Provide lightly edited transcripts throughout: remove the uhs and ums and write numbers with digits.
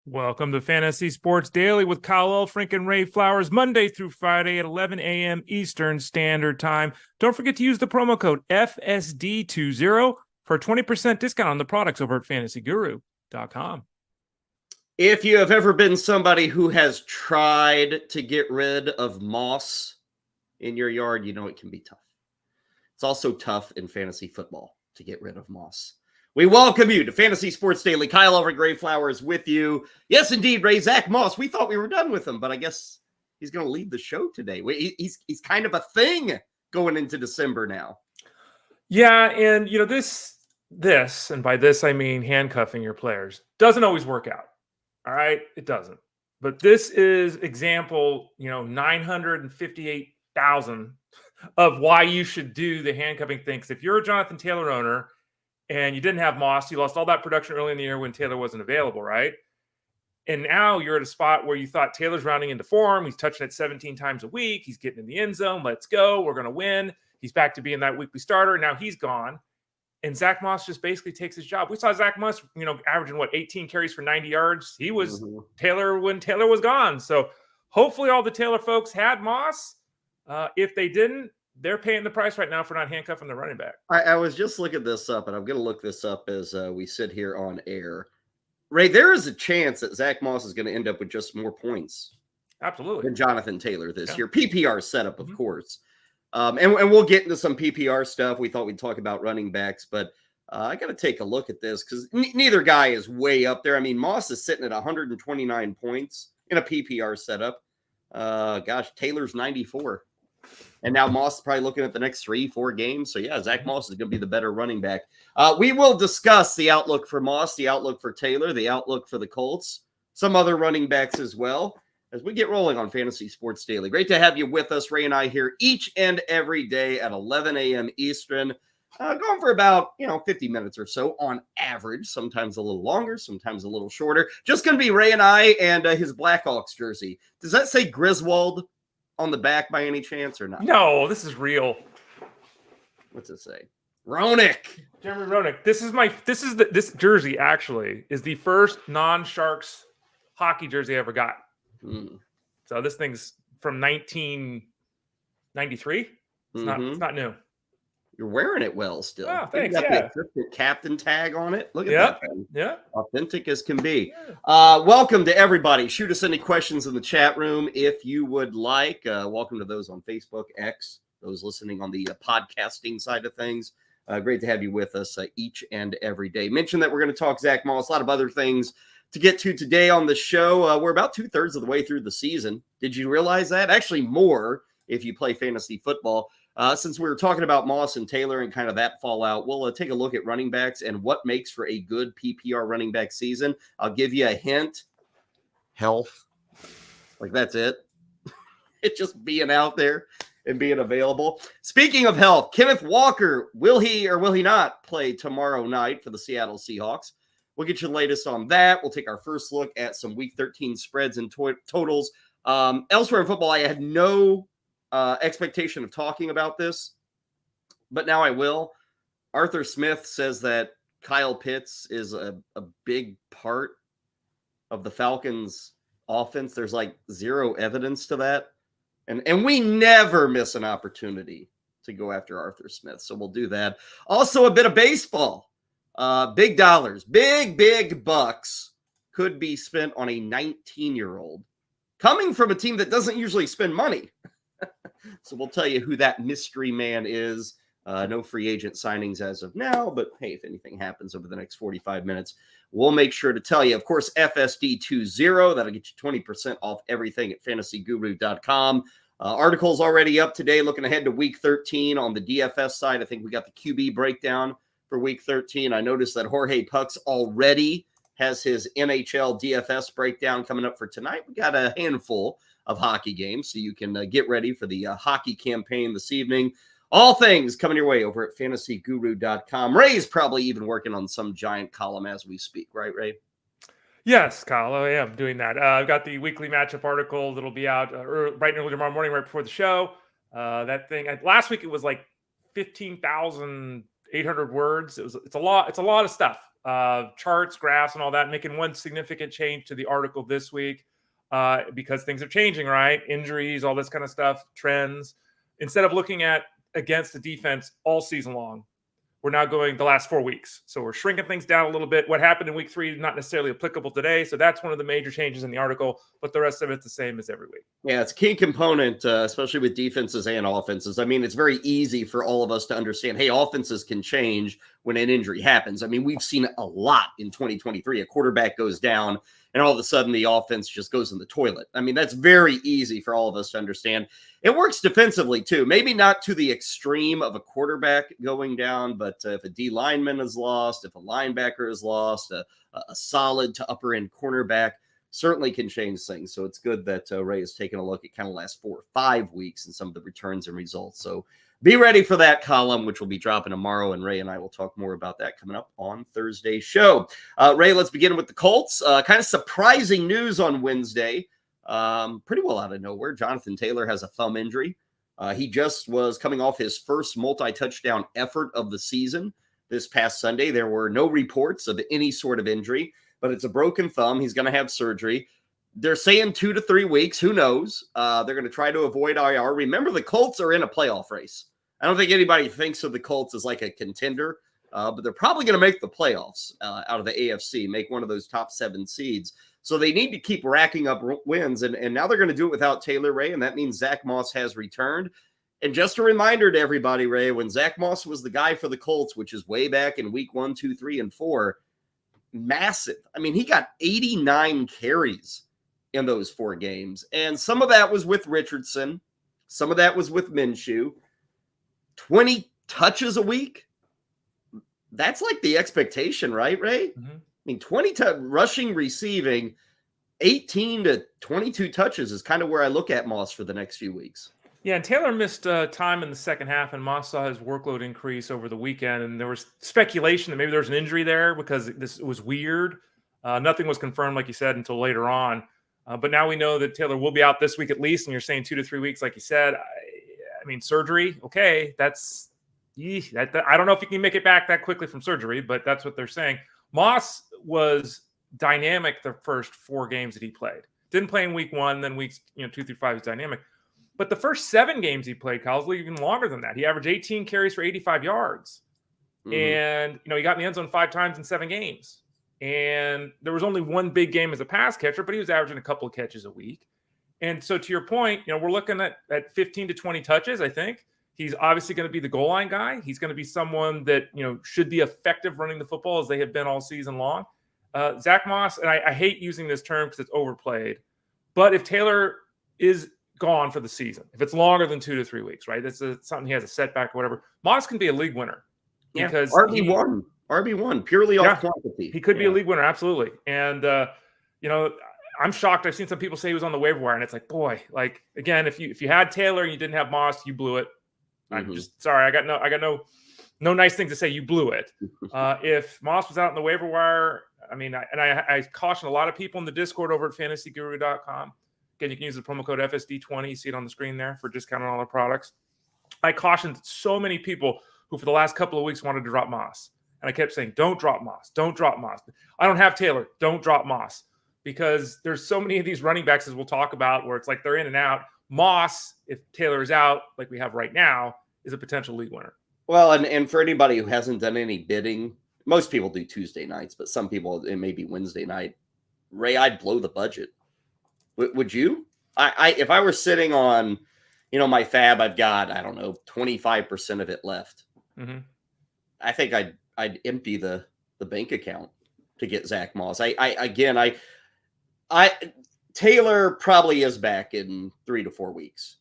Welcome to Fantasy Sports Daily with Kyle Elfrink and Ray Flowers, Monday through Friday at 11 a.m. Eastern Standard Time. Don't forget to use the promo code FSD20 for a 20% discount on the products over at fantasyguru.com. If you have ever been somebody who has tried to get rid of moss in your yard, you know it can be tough. It's also tough in fantasy football to get rid of moss. We welcome you to Fantasy Sports Daily. Kyle Elfrink and Ray Flowers with you. Yes, indeed, Ray. Zach Moss. We thought we were done with him, but I guess he's going to lead the show today. He's kind of a thing going into December now. Yeah, and you know this, and by this I mean handcuffing your players, doesn't always work out. All right, it doesn't. But this is example, 958,000 of why you should do the handcuffing thing. Because if you're a Jonathan Taylor owner and you didn't have Moss, you lost all that production early in the year when Taylor wasn't available, right? And now you're at a spot where you thought Taylor's rounding into form. He's touching it 17 times a week. He's getting in the end zone. Let's go. We're going to win. He's back to being that weekly starter. Now he's gone. And Zach Moss just basically takes his job. We saw Zach Moss, averaging 18 carries for 90 yards. He was Taylor when Taylor was gone. So hopefully all the Taylor folks had Moss. If they didn't, they're paying the price right now for not handcuffing the running back. I was just looking this up, and I'm going to look this up as we sit here on air. Ray, there is a chance that Zach Moss is going to end up with just more points. Absolutely. Than Jonathan Taylor this year. PPR setup, of course. And we'll get into some PPR stuff. We thought we'd talk about running backs, but I got to take a look at this because neither guy is way up there. I mean, Moss is sitting at 129 points in a PPR setup. Taylor's 94. And now Moss is probably looking at the next 3-4 games. So, yeah, Zach Moss is going to be the better running back. We will discuss the outlook for Moss, the outlook for Taylor, the outlook for the Colts, some other running backs as well, as we get rolling on Fantasy Sports Daily. Great to have you with us, Ray and I, here each and every day at 11 a.m. Eastern. Going for about, 50 minutes or so on average, sometimes a little longer, sometimes a little shorter. Just going to be Ray and I and his Blackhawks jersey. Does that say Griswold on the back by any chance or not? No, this is real. What's it say? Roenick. Jeremy Roenick. This jersey actually is the first non-Sharks hockey jersey I ever got. So this thing's from 1993. It's not new. You're wearing it well still. Oh, thanks. You got the assistant captain tag on it. Look at that thing. Yeah. Authentic as can be. Welcome to everybody. Shoot us any questions in the chat room if you would like. Welcome to those on Facebook, X, those listening on the podcasting side of things. Great to have you with us each and every day. Mention that we're going to talk Zach Moss, a lot of other things to get to today on the show. We're about 2/3 of the way through the season. Did you realize that? Actually more if you play fantasy football. Since we were talking about Moss and Taylor and kind of that fallout, we'll take a look at running backs and what makes for a good PPR running back season. I'll give you a hint. Health. Like, that's it. It's just being out there and being available. Speaking of health, Kenneth Walker, will he or will he not play tomorrow night for the Seattle Seahawks? We'll get you the latest on that. We'll take our first look at some Week 13 spreads and totals. Elsewhere in football, I had no expectation of talking about this, but now I will. Arthur Smith says that Kyle Pitts is a big part of the Falcons' offense. There's like zero evidence to that. And we never miss an opportunity to go after Arthur Smith. So we'll do that. Also, a bit of baseball. Big dollars, big bucks could be spent on a 19-year-old coming from a team that doesn't usually spend money. So we'll tell you who that mystery man is. No free agent signings as of now, but hey, if anything happens over the next 45 minutes, we'll make sure to tell you. Of course, FSD20, that'll get you 20% off everything at fantasyguru.com. Articles already up today, looking ahead to Week 13 on the DFS side. I think we got the QB breakdown for Week 13. I noticed that Jorge Pucks already has his NHL DFS breakdown coming up for tonight. We got a handful of hockey games, so you can get ready for the hockey campaign this evening. All things coming your way over at fantasyguru.com. Ray's probably even working on some giant column as we speak, right, Ray? Yes, Kyle, I am doing that. I've got the weekly matchup article that'll be out bright and early tomorrow morning, right before the show. That thing last week it was like 15,800 words. It's a lot of stuff. charts, graphs, and all that, making one significant change to the article this week because things are changing, right? Injuries, all this kind of stuff, trends. Instead of looking at against the defense all season long, we're now going the last 4 weeks. So we're shrinking things down a little bit. What happened in week 3 is not necessarily applicable today. So that's one of the major changes in the article, but the rest of it's the same as every week. Yeah, it's a key component, especially with defenses and offenses. I mean, it's very easy for all of us to understand, hey, offenses can change when an injury happens. I mean, we've seen a lot in 2023. A quarterback goes down, and all of a sudden the offense just goes in the toilet. I mean, that's very easy for all of us to understand. It works defensively, too. Maybe not to the extreme of a quarterback going down, but if a D lineman is lost, if a linebacker is lost, a solid to upper end cornerback certainly can change things. So it's good that Ray has taken a look at kind of last 4 or 5 weeks and some of the returns and results. So be ready for that column, which will be dropping tomorrow. And Ray and I will talk more about that coming up on Thursday's show. Ray, let's begin with the Colts. Kind of surprising news on Wednesday. Pretty well out of nowhere. Jonathan Taylor has a thumb injury. He just was coming off his first multi-touchdown effort of the season this past Sunday. There were no reports of any sort of injury, but it's a broken thumb. He's going to have surgery. They're saying 2 to 3 weeks. Who knows? They're going to try to avoid IR. Remember, the Colts are in a playoff race. I don't think anybody thinks of the Colts as like a contender, but they're probably going to make the playoffs out of the AFC, make one of those top 7 seeds. So they need to keep racking up wins, and now they're going to do it without Taylor, Ray, and that means Zach Moss has returned. And just a reminder to everybody, Ray, when Zach Moss was the guy for the Colts, which is way back in week 1, 2, 3, and 4, massive. I mean, he got 89 carries in those 4 games, and some of that was with Richardson. Some of that was with Minshew. 20 touches a week. That's like the expectation, right, Ray? Mm-hmm. I mean, 20 rushing, receiving, 18 to 22 touches is kind of where I look at Moss for the next few weeks. Yeah, and Taylor missed time in the second half, and Moss saw his workload increase over the weekend, and there was speculation that maybe there was an injury there because this was weird. Nothing was confirmed, like you said, until later on. But now we know that Taylor will be out this week at least, and you're saying 2 to 3 weeks, like you said. I mean, surgery, okay, I don't know if you can make it back that quickly from surgery, but that's what they're saying. Moss was dynamic the first 4 games that he played. Didn't play in week 1, then weeks 2 through 5 is dynamic. But the first 7 games he played, Kyle, was even longer than that. He averaged 18 carries for 85 yards. Mm-hmm. And, he got in the end zone 5 times in 7 games. And there was only 1 big game as a pass catcher, but he was averaging a couple of catches a week. And so to your point, we're looking at 15 to 20 touches, I think. He's obviously going to be the goal line guy. He's going to be someone that, should be effective running the football as they have been all season long. Zach Moss, and I hate using this term because it's overplayed, but if Taylor is gone for the season, if it's longer than 2 to 3 weeks, right? That's something he has a setback or whatever. Moss can be a league winner because RB1 purely off quantity. He could be a league winner, absolutely. And I'm shocked. I've seen some people say he was on the waiver wire, and it's like, boy, like again, if you had Taylor and you didn't have Moss, you blew it. I'm just sorry. I got no nice thing to say. You blew it. If Moss was out on the waiver wire, I mean, I caution a lot of people in the Discord over at fantasyguru.com. Again, you can use the promo code FSD20. You see it on the screen there for discount on all the products. I cautioned so many people who for the last couple of weeks wanted to drop Moss. And I kept saying, don't drop Moss. Don't drop Moss. I don't have Taylor. Don't drop Moss. Because there's so many of these running backs, as we'll talk about, where it's like they're in and out. Moss, if Taylor is out, like we have right now, is a potential league winner. Well, and for anybody who hasn't done any bidding, most people do Tuesday nights, but some people, it may be Wednesday night. Ray, I'd blow the budget. Would you? If I were sitting on, my fab, I've got, 25% of it left. Mm-hmm. I think I'd empty the bank account to get Zach Moss. Taylor probably is back in 3 to 4 weeks.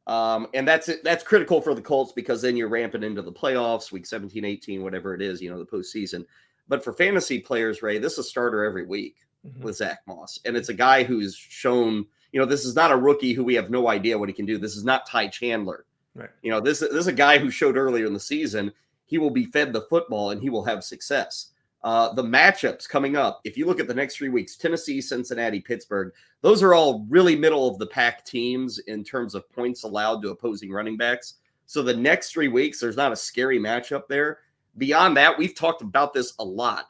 And that's critical for the Colts because then you're ramping into the playoffs, week 17, 18, whatever it is, the postseason. But for fantasy players, Ray, this is a starter every week with Zach Moss. And it's a guy who's shown, this is not a rookie who we have no idea what he can do. This is not Ty Chandler. Right. This is a guy who showed earlier in the season he will be fed the football and he will have success. The matchups coming up, if you look at the next 3 weeks, Tennessee, Cincinnati, Pittsburgh, those are all really middle of the pack teams in terms of points allowed to opposing running backs. So the next 3 weeks, there's not a scary matchup there. Beyond that, we've talked about this a lot.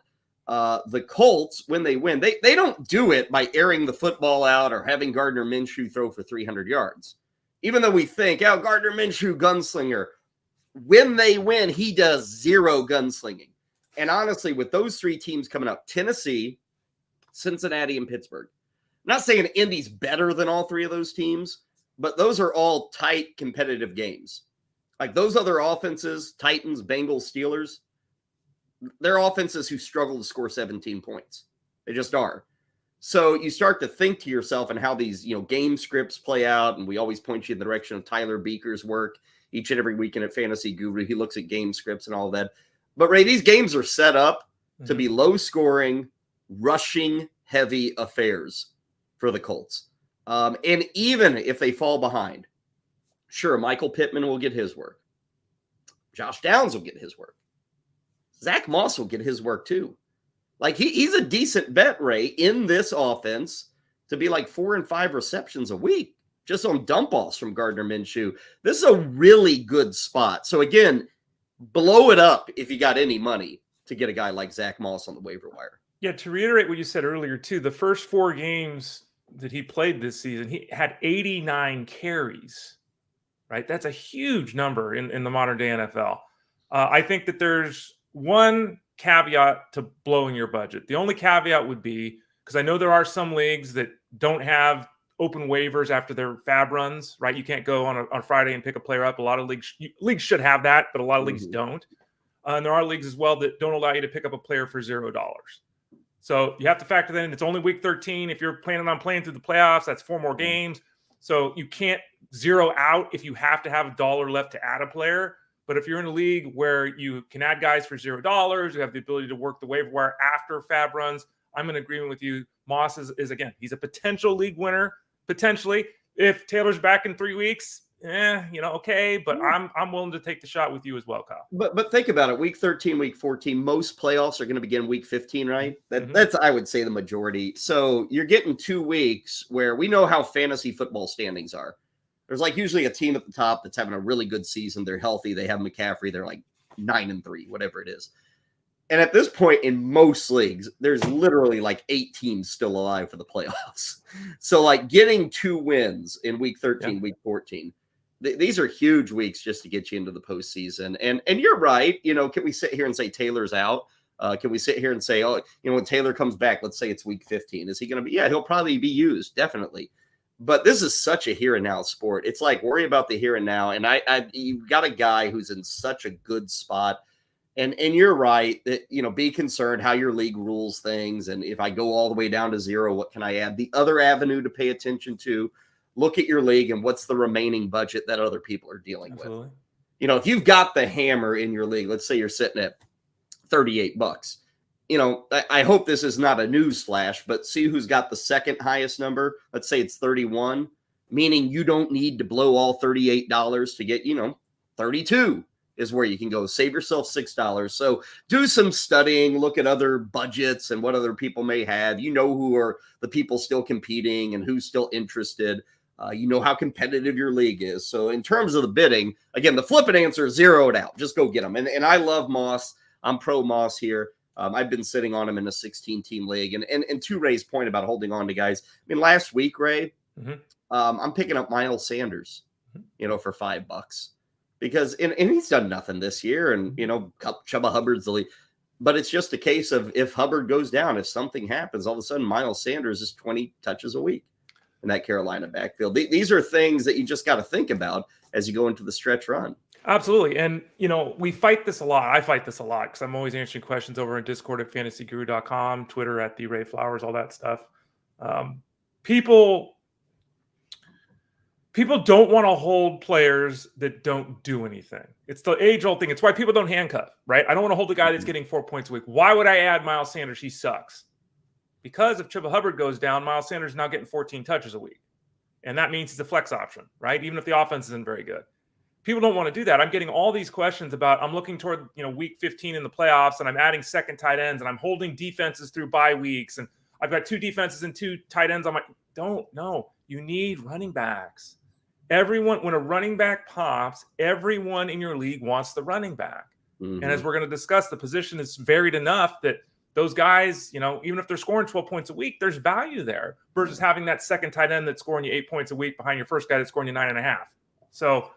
The Colts, when they win, they don't do it by airing the football out or having Gardner Minshew throw for 300 yards. Even though we think, oh, Gardner Minshew, gunslinger. When they win, he does zero gunslinging. And honestly, with those three teams coming up, Tennessee, Cincinnati, and Pittsburgh, I'm not saying Indy's better than all three of those teams, but those are all tight, competitive games. Like those other offenses, Titans, Bengals, Steelers, they're offenses who struggle to score 17 points. They just are. So you start to think to yourself and how these, game scripts play out. And we always point you in the direction of Tyler Beaker's work each and every weekend at Fantasy Guru. He looks at game scripts and all of that. But Ray, these games are set up to be low scoring, rushing, heavy affairs for the Colts. And even if they fall behind, sure, Michael Pittman will get his work. Josh Downs will get his work. Zach Moss will get his work too. Like he's a decent bet, Ray, in this offense to be like 4 and 5 receptions a week just on dump offs from Gardner Minshew. This is a really good spot. So again, blow it up if you got any money to get a guy like Zach Moss on the waiver wire. Yeah, to reiterate what you said earlier too, the first 4 games that he played this season, he had 89 carries, right? That's a huge number in the modern day NFL. I think that there's one caveat to blowing your budget. The only caveat would be, because I know there are some leagues that don't have open waivers after their fab runs, right? You can't go on Friday and pick a player up. A lot of leagues should have that, but a lot of leagues don't. And there are leagues as well that don't allow you to pick up a player for $0. So you have to factor that in. It's only week 13. If you're planning on playing through the playoffs, that's 4 more games. So you can't zero out if you have to have $1 left to add a player. But if you're in a league where you can add guys for $0, you have the ability to work the waiver wire after fab runs, I'm in agreement with you. Moss is again, he's a potential league winner, potentially. If Taylor's back in 3 weeks, okay. But I'm willing to take the shot with you as well, Kyle. But think about it. Week 13, week 14, most playoffs are going to begin week 15, right? That's, I would say, the majority. So you're getting 2 weeks where we know how fantasy football standings are. There's like usually a team at the top that's having a really good season. They're healthy. They have McCaffrey. They're like 9-3, whatever it is. And at this point in most leagues, there's literally like 8 teams still alive for the playoffs. So like getting 2 wins in week 13, week 14, these are huge weeks just to get you into the postseason. And you're right. Can we sit here and say Taylor's out? Can we sit here and say, when Taylor comes back, let's say it's week 15, is he going to be? Yeah, he'll probably be used. Definitely. But this is such a here and now sport. It's like worry about the here and now. And you've got a guy who's in such a good spot. And you're right that, be concerned how your league rules things. And if I go all the way down to 0, what can I add? The other avenue to pay attention to, look at your league and what's the remaining budget that other people are dealing with. If you've got the hammer in your league, let's say you're sitting at $38. I hope this is not a news flash, but see who's got the second highest number. Let's say it's 31, meaning you don't need to blow all $38 to get, 32 is where you can go. Save yourself $6. So do some studying, look at other budgets and what other people may have. Who are the people still competing and who's still interested. How competitive your league is. So in terms of the bidding, again, the flippant answer is 0 it out. Just go get them. And I love Moss. I'm pro Moss here. I've been sitting on him in a 16-team league. And to Ray's point about holding on to guys, last week, Ray, I'm picking up Miles Sanders, for $5 because and he's done nothing this year. And, Chuba Hubbard's the lead. But it's just a case of if Hubbard goes down, if something happens, all of a sudden Miles Sanders is 20 touches a week in that Carolina backfield. These are things that you just got to think about as you go into the stretch run. Absolutely. And, we fight this a lot. I fight this a lot because I'm always answering questions over in Discord at fantasyguru.com, Twitter at the Ray Flowers, all that stuff. People don't want to hold players that don't do anything. It's the age-old thing. It's why people don't handcuff, right? I don't want to hold a guy that's getting 4 points a week. Why would I add Miles Sanders? He sucks. Because if Chuba Hubbard goes down, Miles Sanders is now getting 14 touches a week. And that means he's a flex option, right? Even if the offense isn't very good. People don't want to do that. I'm getting all these questions about I'm looking toward, week 15 in the playoffs and I'm adding second tight ends and I'm holding defenses through bye weeks. And I've got 2 defenses and 2 tight ends. You need running backs. Everyone, when a running back pops, everyone in your league wants the running back. And as we're going to discuss, the position is varied enough that those guys, even if they're scoring 12 points a week, there's value there versus having that second tight end that's scoring you 8 points a week behind your first guy that's scoring you 9.5. So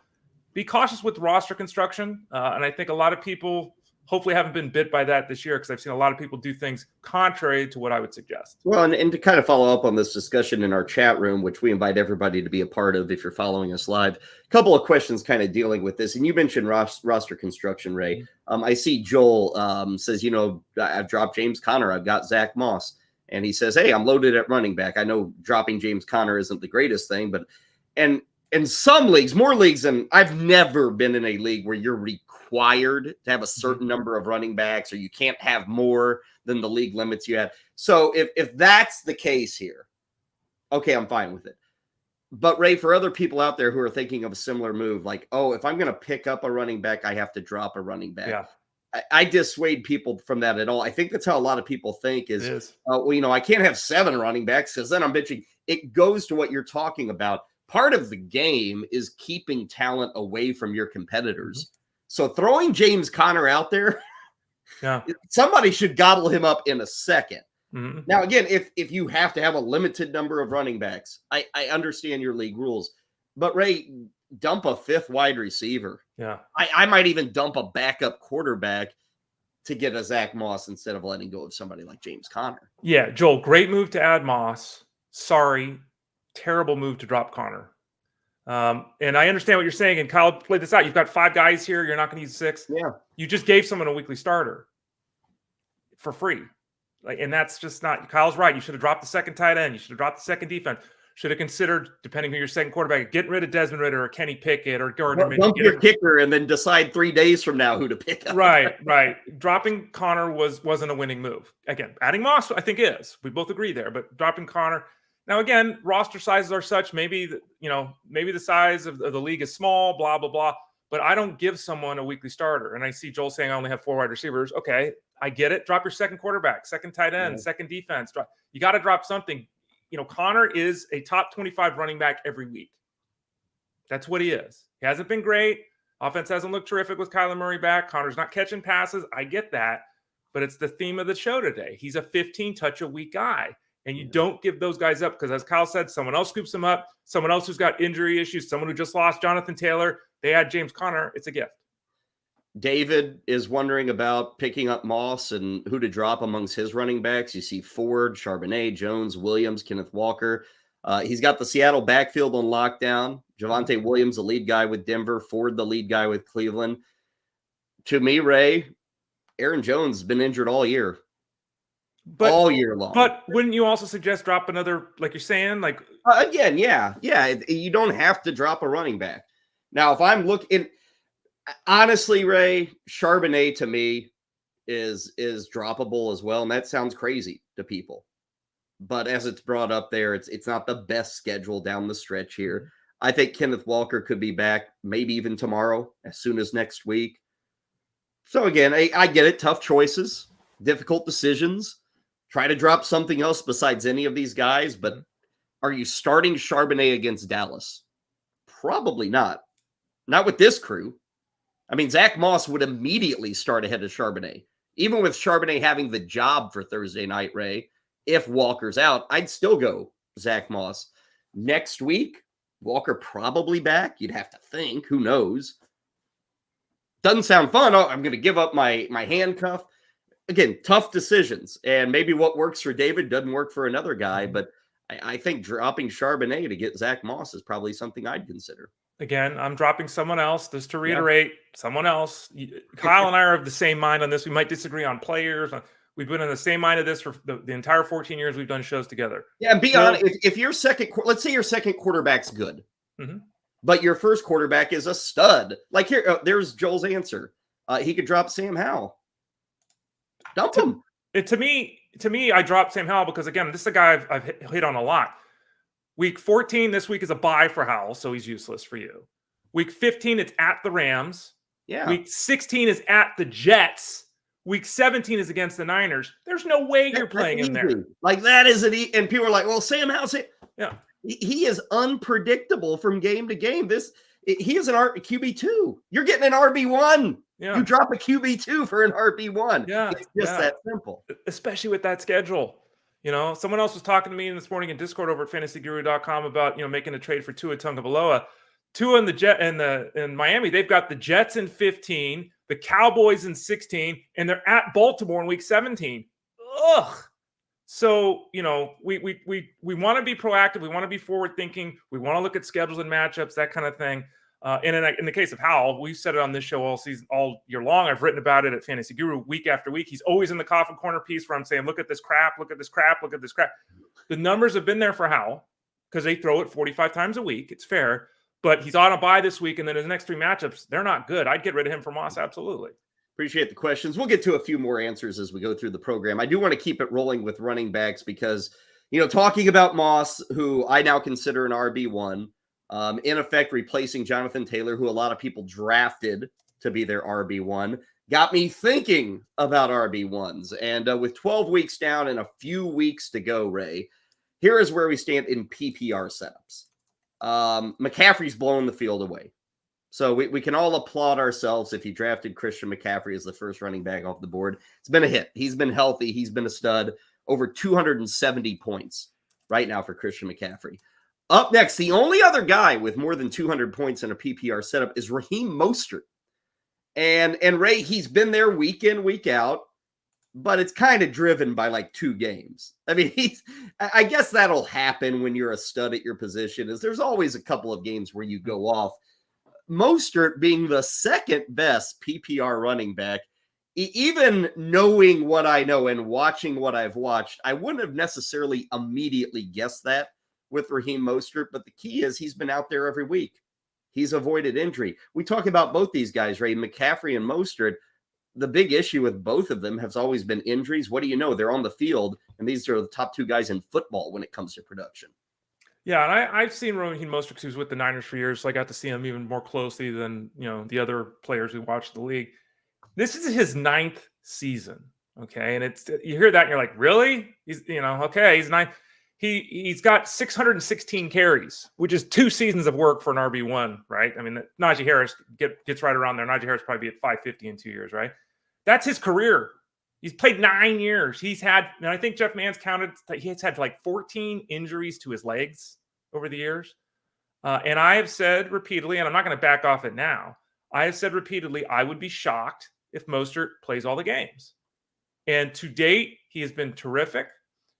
be cautious with roster construction. And I think a lot of people hopefully haven't been bit by that this year because I've seen a lot of people do things contrary to what I would suggest. Well, and to kind of follow up on this discussion in our chat room, which we invite everybody to be a part of if you're following us live, a couple of questions kind of dealing with this. And you mentioned roster construction, Ray. I see Joel says, I've dropped James Conner. I've got Zach Moss. And he says, hey, I'm loaded at running back. I know dropping James Conner isn't the greatest thing, but and in some leagues, more leagues than I've never been in a league where you're required to have a certain number of running backs, or you can't have more than the league limits you have. So if that's the case here, okay, I'm fine with it. But Ray, for other people out there who are thinking of a similar move, like, oh, if I'm going to pick up a running back, I have to drop a running back. Yeah. I dissuade people from that at all. I think that's how a lot of people think is. I can't have 7 running backs because then I'm bitching. It goes to what you're talking about. Part of the game is keeping talent away from your competitors. So throwing James Conner out there, somebody should gobble him up in a second. Now, again, if you have to have a limited number of running backs, I understand your league rules. But, Ray, dump a 5th wide receiver. Yeah. I might even dump a backup quarterback to get a Zach Moss instead of letting go of somebody like James Conner. Yeah, Joel, great move to add Moss. Sorry, terrible move to drop Conner. And I understand what you're saying. And Kyle played this out. You've got 5 guys here. You're not going to use 6. Yeah. You just gave someone a weekly starter for free. And that's just not – Kyle's right. You should have dropped the second tight end. You should have dropped the second defense. Should have considered, depending on your second quarterback, getting rid of Desmond Ridder or Kenny Pickett or Gardner Minshew. Dump your kicker and then decide 3 days from now who to pick up. Right. Dropping Conner wasn't a winning move. Again, adding Moss, I think is. We both agree there. But dropping Conner – now, again, roster sizes are such. Maybe the size of the league is small, blah, blah, blah. But I don't give someone a weekly starter. And I see Joel saying I only have 4 wide receivers. Okay, I get it. Drop your second quarterback, second tight end, second defense. You got to drop something. Conner is a top 25 running back every week. That's what he is. He hasn't been great. Offense hasn't looked terrific with Kyler Murray back. Conner's not catching passes. I get that. But it's the theme of the show today. He's a 15-touch-a-week guy. And you don't give those guys up because, as Kyle said, someone else scoops them up, someone else who's got injury issues, someone who just lost Jonathan Taylor. They add James Conner. It's a gift. David is wondering about picking up Moss and who to drop amongst his running backs. You see Ford, Charbonnet, Jones, Williams, Kenneth Walker. He's got the Seattle backfield on lockdown. Javonte Williams, the lead guy with Denver. Ford, the lead guy with Cleveland. To me, Ray, Aaron Jones has been injured all year. All year long. But wouldn't you also suggest drop another, like you're saying? Again, yeah. You don't have to drop a running back. Now, if I'm looking, honestly, Ray, Charbonnet to me is droppable as well. And that sounds crazy to people. But as it's brought up there, it's not the best schedule down the stretch here. I think Kenneth Walker could be back maybe even tomorrow, as soon as next week. So again, I get it. Tough choices, difficult decisions. Try to drop something else besides any of these guys, but are you starting Charbonnet against Dallas? Probably not. Not with this crew. I mean, Zach Moss would immediately start ahead of Charbonnet. Even with Charbonnet having the job for Thursday night, Ray, if Walker's out, I'd still go Zach Moss. Next week, Walker probably back. You'd have to think. Who knows? Doesn't sound fun. Oh, I'm going to give up my handcuff. Again, tough decisions, and maybe what works for David doesn't work for another guy, but I think dropping Charbonnet to get Zach Moss is probably something I'd consider. Again, I'm dropping someone else. Just to reiterate, someone else. Kyle and I are of the same mind on this. We might disagree on players. We've been in the same mind of this for the entire 14 years we've done shows together. Yeah, and be honest, if your let's say your second quarterback's good, but your first quarterback is a stud. Like here, there's Joel's answer. He could drop Sam Howell. Dump him. To me, I dropped Sam Howell because, again, this is a guy I've hit on a lot. Week 14 this week is a bye for Howell, so he's useless for you. Week 15, it's at the Rams. Yeah. Week 16 is at the Jets. Week 17 is against the Niners. There's no way you're playing him there. Like, that isn't – and people are like, well, Sam Howell – yeah. He is unpredictable from game to game. He is an QB2. You're getting an RB1. Yeah. You drop a QB2 for an RB1. Yeah. It's just that simple. Especially with that schedule. Someone else was talking to me this morning in Discord over at fantasyguru.com about, making a trade for Tua Tagovailoa. Tua in Miami, they've got the Jets in 15, the Cowboys in 16, and they're at Baltimore in week 17. Ugh. So, we want to be proactive. We want to be forward thinking. We want to look at schedules and matchups, that kind of thing. And in the case of Howell, we've said it on this show all year long. I've written about it at Fantasy Guru week after week. He's always in the coffin corner piece where I'm saying, look at this crap, look at this crap, look at this crap. The numbers have been there for Howell because they throw it 45 times a week. It's fair. But he's on a bye this week, and then his next 3 matchups, they're not good. I'd get rid of him for Moss, absolutely. Appreciate the questions. We'll get to a few more answers as we go through the program. I do want to keep it rolling with running backs because, talking about Moss, who I now consider an RB1, in effect replacing Jonathan Taylor, who a lot of people drafted to be their RB1, got me thinking about RB1s. And with 12 weeks down and a few weeks to go, Ray, here is where we stand in PPR setups. McCaffrey's blowing the field away. So we can all applaud ourselves if you drafted Christian McCaffrey as the first running back off the board. It's been a hit. He's been healthy. He's been a stud. Over 270 points right now for Christian McCaffrey. Up next, the only other guy with more than 200 points in a PPR setup is Raheem Mostert. And Ray, he's been there week in, week out, but it's kind of driven by like 2 games. I mean, I guess that'll happen when you're a stud at your position, is there's always a couple of games where you go off. Mostert being the second best PPR running back, even knowing what I know and watching what I've watched, I wouldn't have necessarily immediately guessed that with Raheem Mostert, but the key is he's been out there every week. He's avoided injury. We talk about both these guys, Ray, McCaffrey and Mostert. The big issue with both of them has always been injuries. What do you know? They're on the field, and these are the top 2 guys in football when it comes to production. Yeah, and I've seen Raheem Mostert because he was with the Niners for years, so I got to see him even more closely than the other players we watched the league. This is his 9th season, okay? And you hear that and you're like, really? He's okay, he's 9. He's got 616 carries, which is 2 seasons of work for an RB1, right? I mean, Najee Harris gets right around there. Najee Harris probably be at 550 in 2 years, right? That's his career. He's played 9 years. He's had, and I think Jeff Mann's counted, he's had like 14 injuries to his legs over the years. And I have said repeatedly, and I'm not going to back off it now, I have said repeatedly, I would be shocked if Mostert plays all the games. And to date, he has been terrific.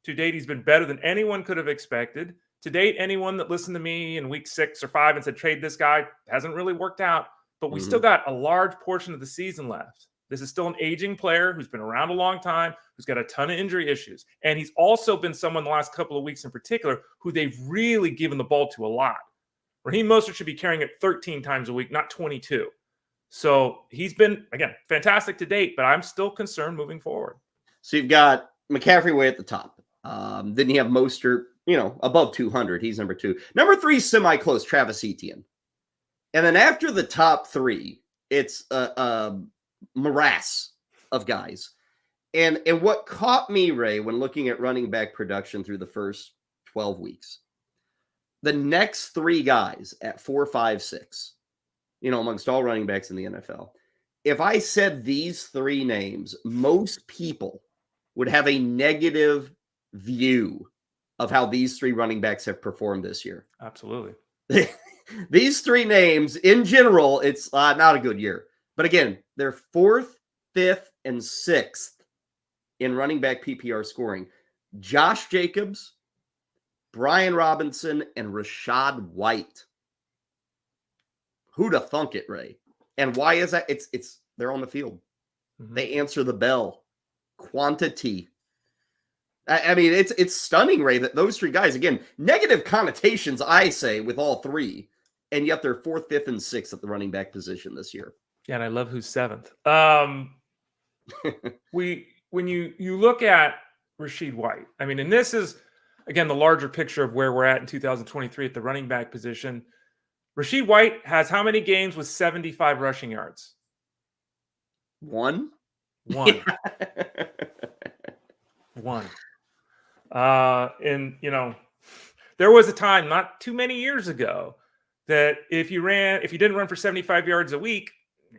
To date, he's been better than anyone could have expected. To date, anyone that listened to me in week 6 or 5 and said, trade this guy, hasn't really worked out. But we still got a large portion of the season left. This is still an aging player who's been around a long time, who's got a ton of injury issues. And he's also been someone the last couple of weeks in particular who they've really given the ball to a lot. Raheem Mostert should be carrying it 13 times a week, not 22. So he's been, again, fantastic to date, but I'm still concerned moving forward. So you've got McCaffrey way at the top. Then you have Mostert, above 200. He's number 2. Number 3, semi-close, Travis Etienne. And then after the top 3, it's morass of guys. And what caught me, Ray, when looking at running back production through the first 12 weeks, the next 3 guys at 4, 5, 6, amongst all running backs in the NFL, if I said these 3 names, most people would have a negative view of how these 3 running backs have performed this year. Absolutely. These 3 names, in general, it's not a good year. But again, they're 4th, 5th, and 6th in running back PPR scoring. Josh Jacobs, Brian Robinson, and Rachaad White. Who'da thunk it, Ray? And why is that? It's they're on the field. Mm-hmm. They answer the bell. Quantity. I mean, it's stunning, Ray, that those 3 guys, again, negative connotations, I say, with all 3, and yet they're 4th, 5th, and 6th at the running back position this year. Yeah, and I love who's 7th. When you look at Rachaad White, I mean, and this is, again, the larger picture of where we're at in 2023 at the running back position. Rachaad White has how many games with 75 rushing yards? 1. 1. 1. And there was a time not too many years ago that if you didn't run for 75 yards a week,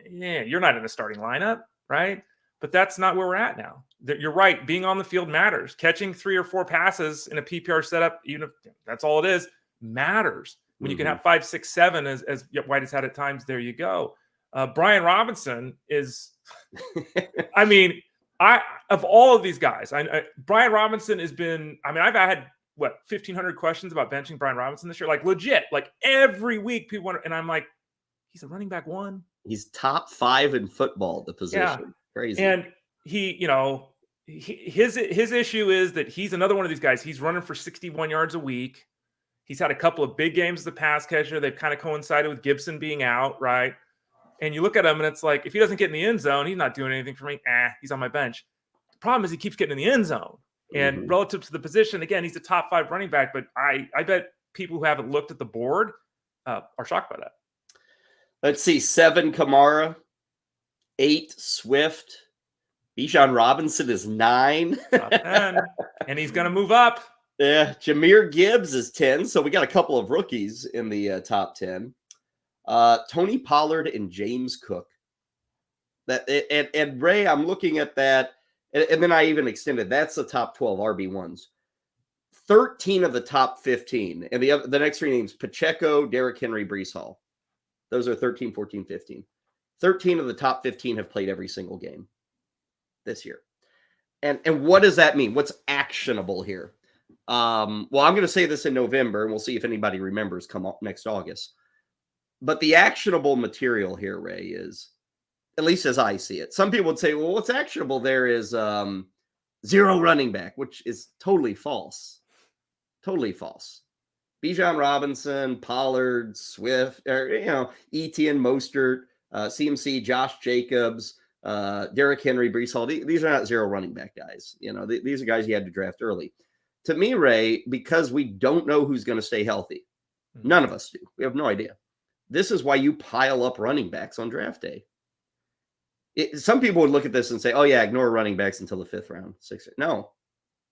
yeah, you're not in the starting lineup, right? But that's not where we're at now. You're right. Being on the field matters. Catching 3 or 4 passes in a PPR setup, even if that's all it is, matters. When you can have 5, 6, 7, as White has had at times, there you go. Brian Robinson is, I mean, of all of these guys, Brian Robinson has been, I've had, 1,500 questions about benching Brian Robinson this year? Like, legit. Like, every week people want, and I'm like, he's a running back 1. He's top 5 in football, the position. Yeah. Crazy. And his issue is that he's another one of these guys. He's running for 61 yards a week. He's had a couple of big games as the pass catcher. They've kind of coincided with Gibson being out, right? And you look at him and it's like, if he doesn't get in the end zone, he's not doing anything for me. He's on my bench. The problem is he keeps getting in the end zone. And relative to the position, again, he's a top 5 running back, but I bet people who haven't looked at the board are shocked by that. Let's see, 7 Kamara, 8 Swift. Bijan Robinson is 9. Top 10. And he's going to move up. Yeah, Jahmyr Gibbs is 10. So we got a couple of rookies in the top 10. Tony Pollard and James Cook. And Ray, I'm looking at that. And then I even extended. That's the top 12 RB1s. 13 of the top 15. And the next 3 names, Pacheco, Derrick Henry, Breece Hall. Those are 13, 14, 15. 13 of the top 15 have played every single game this year. And what does that mean? What's actionable here? Well, I'm going to say this in November, and we'll see if anybody remembers come up next August. But the actionable material here, Ray, is, at least as I see it, some people would say, well, what's actionable there is 0 running back, which is totally false. Totally false. Bijan Robinson, Pollard, Swift, Etienne, Mostert, CMC, Josh Jacobs, Derrick Henry, Breece Hall. These are not 0 running back guys. These are guys you had to draft early. To me, Ray, because we don't know who's going to stay healthy. None of us do. We have no idea. This is why you pile up running backs on draft day. Some people would look at this and say, oh, yeah, ignore running backs until the 5th round, 6th. No.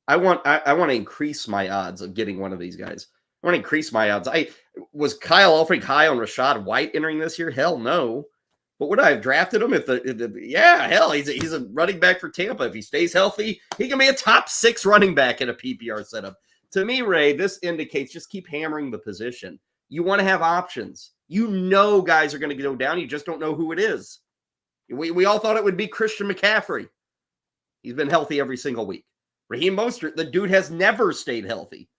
I want to increase my odds of getting one of these guys. I want to increase my odds. Was Kyle Elfrink high on Rachaad White entering this year? Hell no. But would I have drafted him if he's a running back for Tampa. If he stays healthy, he can be a top 6 running back in a PPR setup. To me, Ray, this indicates just keep hammering the position. You want to have options. Guys are going to go down. You just don't know who it is. We all thought it would be Christian McCaffrey. He's been healthy every single week. Raheem Mostert, the dude has never stayed healthy.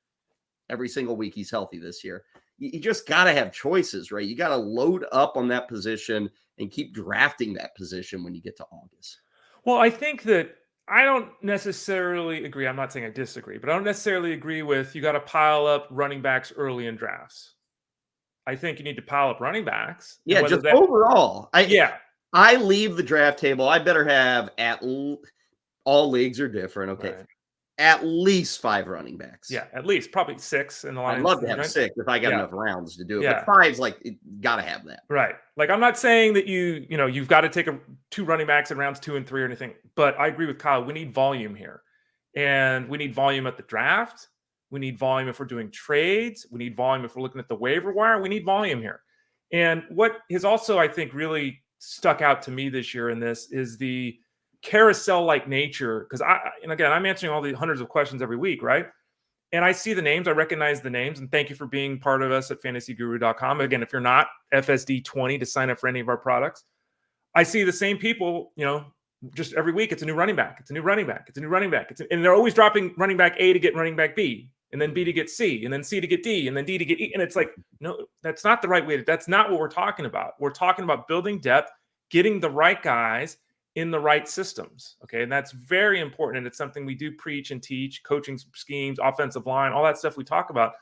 Every single week he's healthy this year. You just got to have choices, right? You got to load up on that position and keep drafting that position when you get to August. Well, I think that I don't necessarily agree. I'm not saying I disagree, but I don't necessarily agree with you got to pile up running backs early in drafts. I think you need to pile up running backs. Yeah, just overall. I leave the draft table. I better have all leagues are different. Okay. Right. At least 5 running backs. Yeah, at least probably 6 in the line. I'd love to have 6 if I got enough rounds to do it. But 5's like, got to have that. Right. Like, I'm not saying that you've got to take 2 running backs in rounds 2 and 3 or anything. But I agree with Kyle. We need volume here. And we need volume at the draft. We need volume if we're doing trades. We need volume if we're looking at the waiver wire. We need volume here. And what has also, I think, really stuck out to me this year in this is the carousel-like nature, because I'm answering all the hundreds of questions every week, right? And I see the names, I recognize the names, and thank you for being part of us at fantasyguru.com. Again, if you're not, FSD20 to sign up for any of our products. I see the same people, just every week, it's a new running back, it's a new running back, it's a new running back. And they're always dropping running back A to get running back B, and then B to get C, and then C to get D, and then D to get E. And it's like, no, that's not the right way. That's not what we're talking about. We're talking about building depth, getting the right guys in the right systems. Okay. And that's very important. And it's something we do preach and teach, coaching schemes, offensive line, all that stuff we talk about,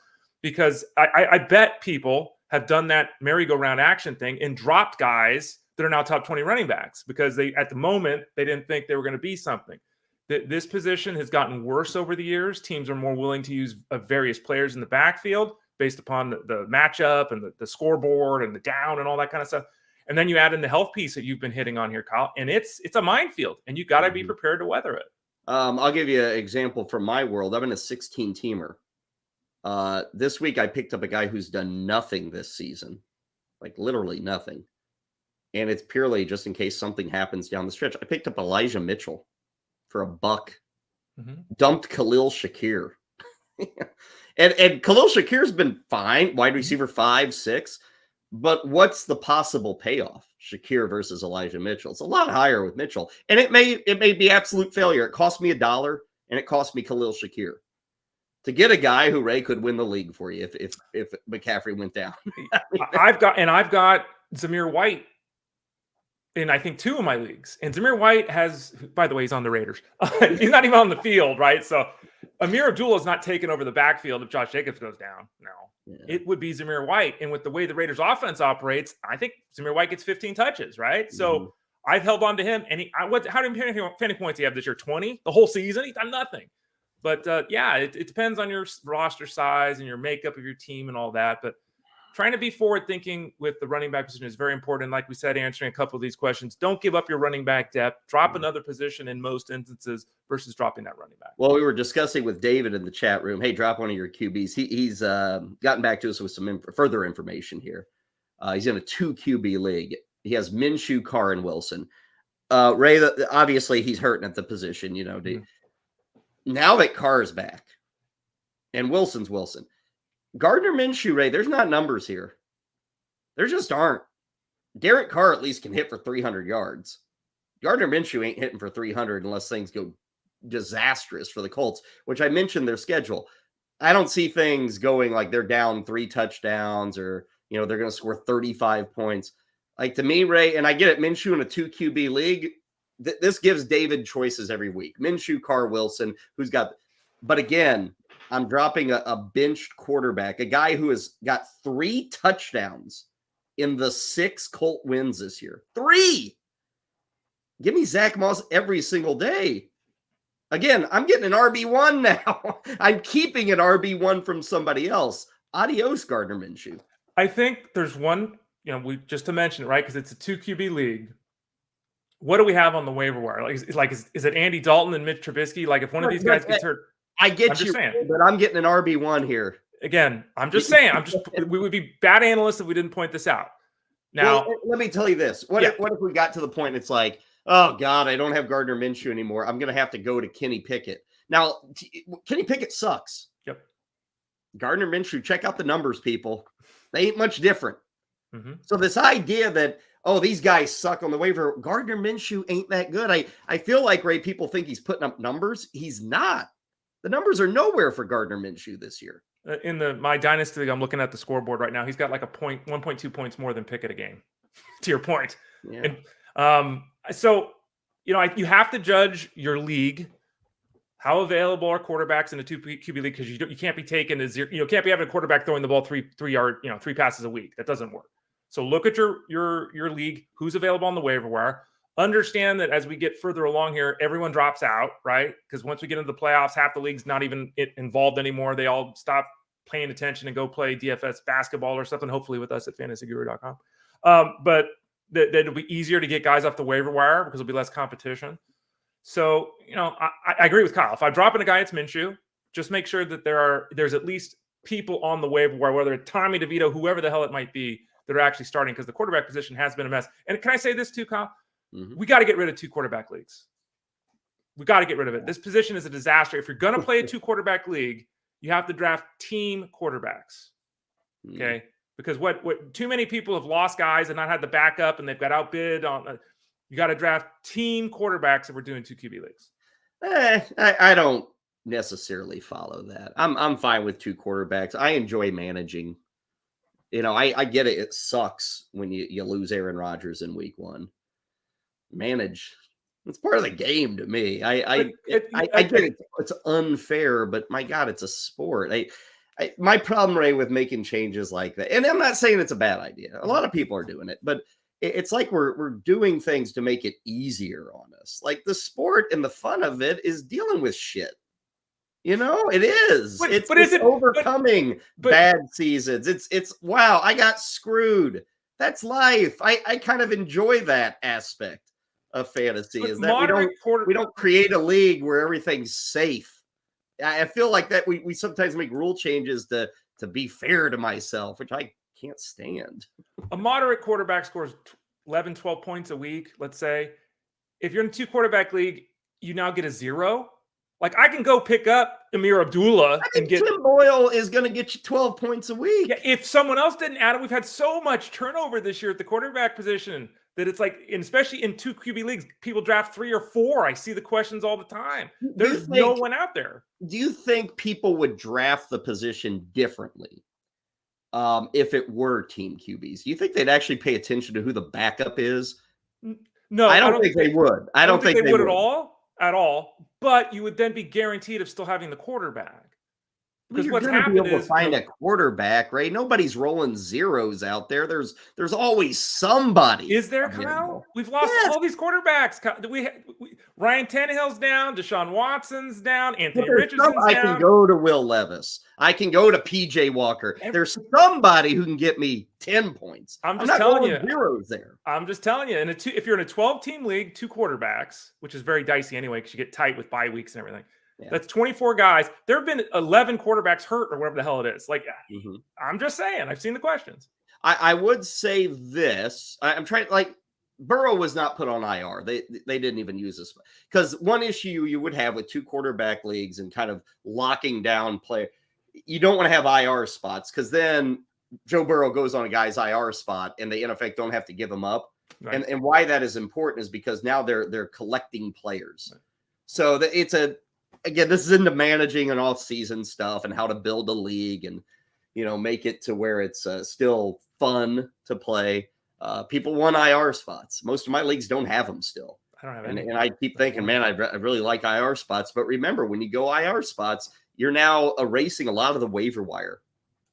because I bet people have done that merry-go-round action thing and dropped guys that are now top 20 running backs because at the moment, they didn't think they were going to be something. This position has gotten worse over the years. Teams are more willing to use various players in the backfield based upon the matchup and the scoreboard and the down and all that kind of stuff. And then you add in the health piece that you've been hitting on here, Kyle, and it's a minefield, and you got to be prepared to weather it. I'll give you an example from my world. I'm in a 16-teamer. This week, I picked up a guy who's done nothing this season, like literally nothing. and it's purely just in case something happens down the stretch. I picked up Elijah Mitchell for $1. Dumped Khalil Shakir. and Khalil Shakir's been fine, wide receiver 5, 6. But what's the possible payoff? Shakir versus Elijah Mitchell. It's a lot higher with Mitchell. And it may be absolute failure. It cost me $1 and it cost me Khalil Shakir. To get a guy who Ray could win the league for you if McCaffrey went down. I've got Zamir White in I think 2 of my leagues. And Zamir White has, by the way, he's on the Raiders. He's not even on the field, right? So Amir Abdullah is not taking over the backfield if Josh Jacobs goes down. No. Yeah. It would be Zamir White. And with the way the Raiders offense operates, I think Zamir White gets 15 touches, right? So I've held on to him. And how many fantasy points do you have this year? 20? The whole season? He's done nothing. But it depends on your roster size and your makeup of your team and all that. But trying to be forward thinking with the running back position is very important. Like we said, answering a couple of these questions, don't give up your running back depth. Drop another position in most instances versus dropping that running back. Well, we were discussing with David in the chat room. Hey, drop one of your QBs. He's gotten back to us with some further information here. He's in a 2 QB league. He has Minshew, Carr, and Wilson. Ray, obviously, he's hurting at the position. Now that Carr is back and Wilson's Wilson. Gardner Minshew, Ray, there's not numbers here. There just aren't. Derek Carr at least can hit for 300 yards. Gardner Minshew ain't hitting for 300 unless things go disastrous for the Colts, which I mentioned their schedule. I don't see things going like they're down 3 touchdowns or, they're going to score 35 points. Like to me, Ray, and I get it, Minshew in a 2 QB league, this gives David choices every week. Minshew, Carr, Wilson, but again, I'm dropping a benched quarterback, a guy who has got 3 touchdowns in the 6 Colt wins this year. 3! Give me Zach Moss every single day. Again, I'm getting an RB1 now. I'm keeping an RB1 from somebody else. Adios, Gardner Minshew. I think there's one, we just to mention it, right? Because it's a 2 QB league. What do we have on the waiver wire? Is it Andy Dalton and Mitch Trubisky? Like if one of these guys gets hurt. I get you, but I'm getting an RB1 here. Again, I'm just saying. We would be bad analysts if we didn't point this out. Now, let me tell you this. What if we got to the point it's like, oh, God, I don't have Gardner Minshew anymore. I'm going to have to go to Kenny Pickett. Now, Kenny Pickett sucks. Yep. Gardner Minshew, check out the numbers, people. They ain't much different. So this idea that, these guys suck on the waiver, Gardner Minshew ain't that good. I feel like, Ray, people think he's putting up numbers. He's not. The numbers are nowhere for Gardner Minshew this year. In my dynasty league, I'm looking at the scoreboard right now. He's got like 1.2 points more than Pickett a game. To your point, yeah. And so you have to judge your league. How available are quarterbacks in a 2 QB league? Because you can't be taking as can't be having a quarterback throwing the ball 3 passes a week. That doesn't work. So look at your league. Who's available on the waiver wire? Understand that as we get further along here, everyone drops out, right? Because once we get into the playoffs, half the league's not even involved anymore. They all stop paying attention and go play DFS basketball or something, hopefully with us at fantasyguru.com. But it'll be easier to get guys off the waiver wire because there'll be less competition. So, I agree with Kyle. If I'm dropping a guy, it's Minshew. Just make sure that there's at least people on the waiver wire, whether it's Tommy DeVito, whoever the hell it might be, that are actually starting because the quarterback position has been a mess. And can I say this too, Kyle? We got to get rid of 2 quarterback leagues. We got to get rid of it. This position is a disaster. If you're going to play a 2 quarterback league, you have to draft team quarterbacks. Okay? Because what too many people have lost guys and not had the backup and they've got outbid on. You got to draft team quarterbacks if we're doing 2 QB leagues. I don't necessarily follow that. I'm fine with 2 quarterbacks. I enjoy managing. I get it. It sucks when you lose Aaron Rodgers in week 1. Manage. It's part of the game to me. I get it. It's unfair, but my God, it's a sport. My problem, Ray, with making changes like that, and I'm not saying it's a bad idea. A lot of people are doing it, but it's like we're doing things to make it easier on us. Like the sport and the fun of it is dealing with shit. It is. It's overcoming bad seasons. It's wow, I got screwed. That's life. I kind of enjoy that aspect of fantasy is that we don't create a league where everything's safe. I feel like that we sometimes make rule changes to be fair to myself, which I can't stand. A moderate quarterback scores 11, 12 points a week, let's say. If you're in a 2-quarterback league, you now get a 0. Like, I can go pick up Amir Abdullah and get Tim Boyle is going to get you 12 points a week. Yeah, if someone else didn't add it, we've had so much turnover this year at the quarterback position that it's like, and especially in 2 QB leagues, people draft 3 or 4. I see the questions all the time. There's no one out there. Do you think people would draft the position differently if it were team QBs? Do you think they'd actually pay attention to who the backup is? No, I don't think they would. I don't think they would at all. But you would then be guaranteed of still having the quarterback. Because what's happened is, be able to find a quarterback, right? Nobody's rolling zeros out there. There's always somebody. Is there, Kyle? We've lost all these quarterbacks. Ryan Tannehill's down. Deshaun Watson's down. Anthony Richardson's down. I can go to Will Levis. I can go to PJ Walker. There's somebody who can get me 10 points. I'm just telling you. Zeros there. I'm just telling you. And if you're in a 12-team league, 2 quarterbacks, which is very dicey anyway, because you get tight with bye weeks and everything. Yeah. That's 24 guys. There have been 11 quarterbacks hurt or whatever the hell it is. Like, I'm just saying. I've seen the questions. I would say this. I'm trying, like, Burrow was not put on IR. They didn't even use this. Because one issue you would have with 2 quarterback leagues and kind of locking down play, you don't want to have IR spots because then Joe Burrow goes on a guy's IR spot and they, in effect, don't have to give him up. Right. And why that is important is because now they're collecting players. Right. So it's again, this is into managing and off-season stuff and how to build a league and, make it to where it's still fun to play. People want IR spots. Most of my leagues don't have them still. I don't have any. And I keep thinking, man, I really like IR spots. But remember, when you go IR spots, you're now erasing a lot of the waiver wire.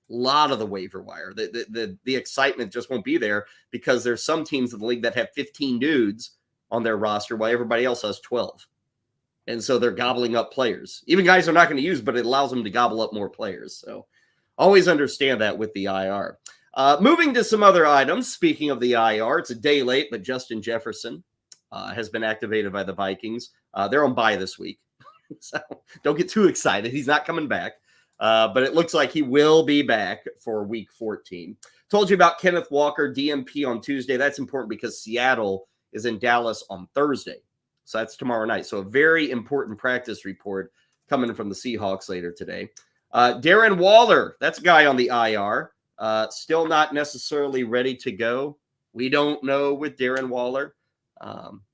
The excitement just won't be there because there's some teams in the league that have 15 dudes on their roster while everybody else has 12. And so they're gobbling up players, even guys they're not going to use, but it allows them to gobble up more players. So always understand that with the IR. Moving to some other items. Speaking of the IR, it's a day late, but Justin Jefferson has been activated by the Vikings. They're on bye this week. So don't get too excited. He's not coming back. But it looks like he will be back for week 14. Told you about Kenneth Walker, DMP on Tuesday. That's important because Seattle is in Dallas on Thursday. So that's tomorrow night. So a very important practice report coming from the Seahawks later today. Darren Waller, that's a guy on the IR. Still not necessarily ready to go. We don't know with Darren Waller.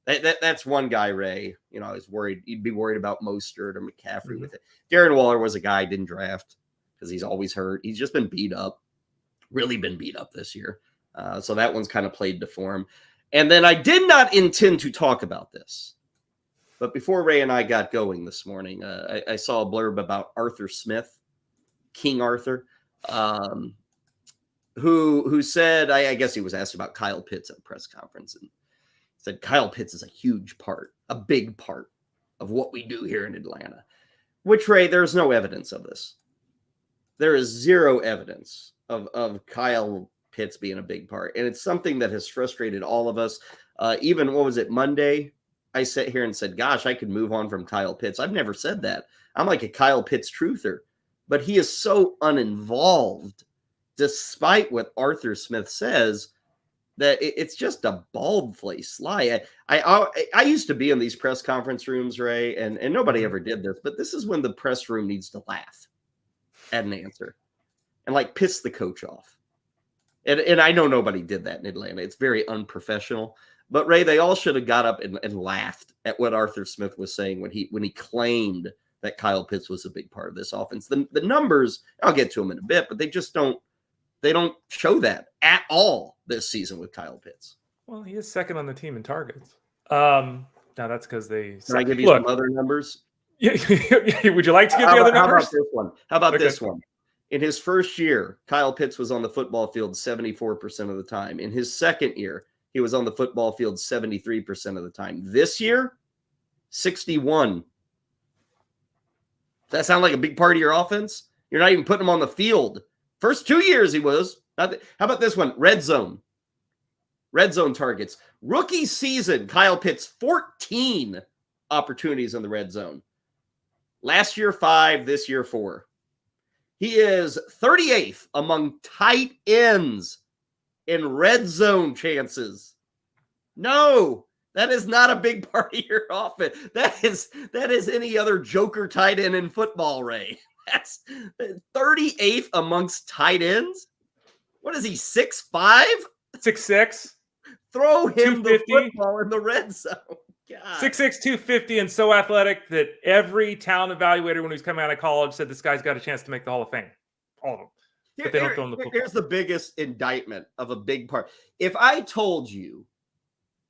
That's one guy, Ray. I was worried. You'd be worried about Mostert or McCaffrey with it. Darren Waller was a guy I didn't draft because he's always hurt. He's just been beat up. Really been beat up this year. So that one's kind of played to form. And then I did not intend to talk about this. But before Ray and I got going this morning, I saw a blurb about Arthur Smith, King Arthur, who said, I guess he was asked about Kyle Pitts at a press conference, and said Kyle Pitts is a huge part, a big part of what we do here in Atlanta. Which, Ray, there's no evidence of this. There is zero evidence of Kyle Pitts being a big part. And it's something that has frustrated all of us. Even, Monday? I sat here and said, gosh, I could move on from Kyle Pitts. I've never said that. I'm like a Kyle Pitts truther. But he is so uninvolved, despite what Arthur Smith says, that it's just a bald-faced lie. I used to be in these press conference rooms, Ray, and nobody ever did this, but this is when the press room needs to laugh at an answer and, piss the coach off. And I know nobody did that in Atlanta. It's very unprofessional. But, Ray, they all should have got up and laughed at what Arthur Smith was saying when he claimed that Kyle Pitts was a big part of this offense. The numbers, I'll get to them in a bit, but they just don't show that at all this season with Kyle Pitts. Well, he is second on the team in targets. Now that's because they. Can I give you some other numbers? Yeah. Would you like to give the other numbers? How about this one? In his first year, Kyle Pitts was on the football field 74% of the time. In his second year, he was on the football field 73% of the time. This year, 61%. Does that sound like a big part of your offense? You're not even putting him on the field. First 2 years he was. How about this one? Red zone. Red zone targets. Rookie season, Kyle Pitts, 14 opportunities in the red zone. Last year, 5. This year, 4. He is 38th among tight ends in red zone chances. No, that is not a big part of your offense. That is any other joker tight end in football, Ray. That's 38th amongst tight ends. What is he, 6'5"? 6'6". Throw him the 250. football in the red zone. God. 6'6", 250, and so athletic that every talent evaluator when he was coming out of college said this guy's got a chance to make the Hall of Fame. All of them. But they don't throw him the football. Here's the biggest indictment of a big part. If I told you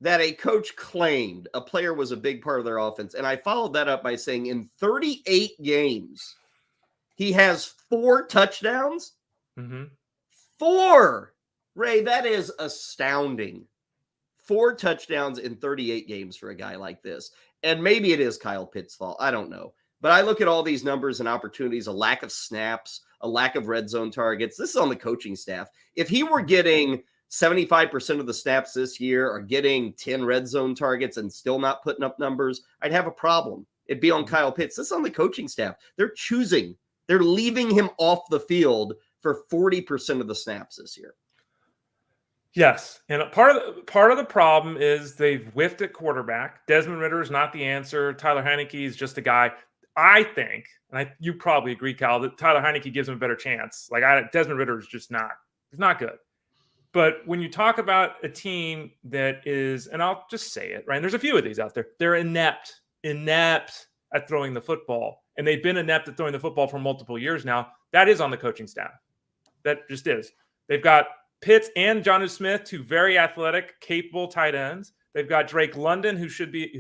that a coach claimed a player was a big part of their offense, and I followed that up by saying in 38 games, he has 4 touchdowns. Mm-hmm. 4! Ray, that is astounding. 4 touchdowns in 38 games for a guy like this. And maybe it is Kyle Pitts' fault. I don't know. But I look at all these numbers and opportunities, a lack of snaps, a lack of red zone targets. This is on the coaching staff. If he were getting 75% of the snaps this year or getting 10 red zone targets and still not putting up numbers, I'd have a problem. It'd be on Kyle Pitts. This is on the coaching staff. They're leaving him off the field for 40% of the snaps this year. Yes, and part of the problem is they've whiffed at quarterback. Desmond Ridder is not the answer. Tyler Heineke is just a guy. I think, and you probably agree, Cal, that Tyler Heineke gives him a better chance. Desmond Ridder is just not. He's not good. But when you talk about a team that is, and I'll just say it, right? And there's a few of these out there. They're inept at throwing the football, and they've been inept at throwing the football for multiple years now. That is on the coaching staff. That just is. They've got Pitts and Jonnu Smith, 2 very athletic, capable tight ends. They've got Drake London, who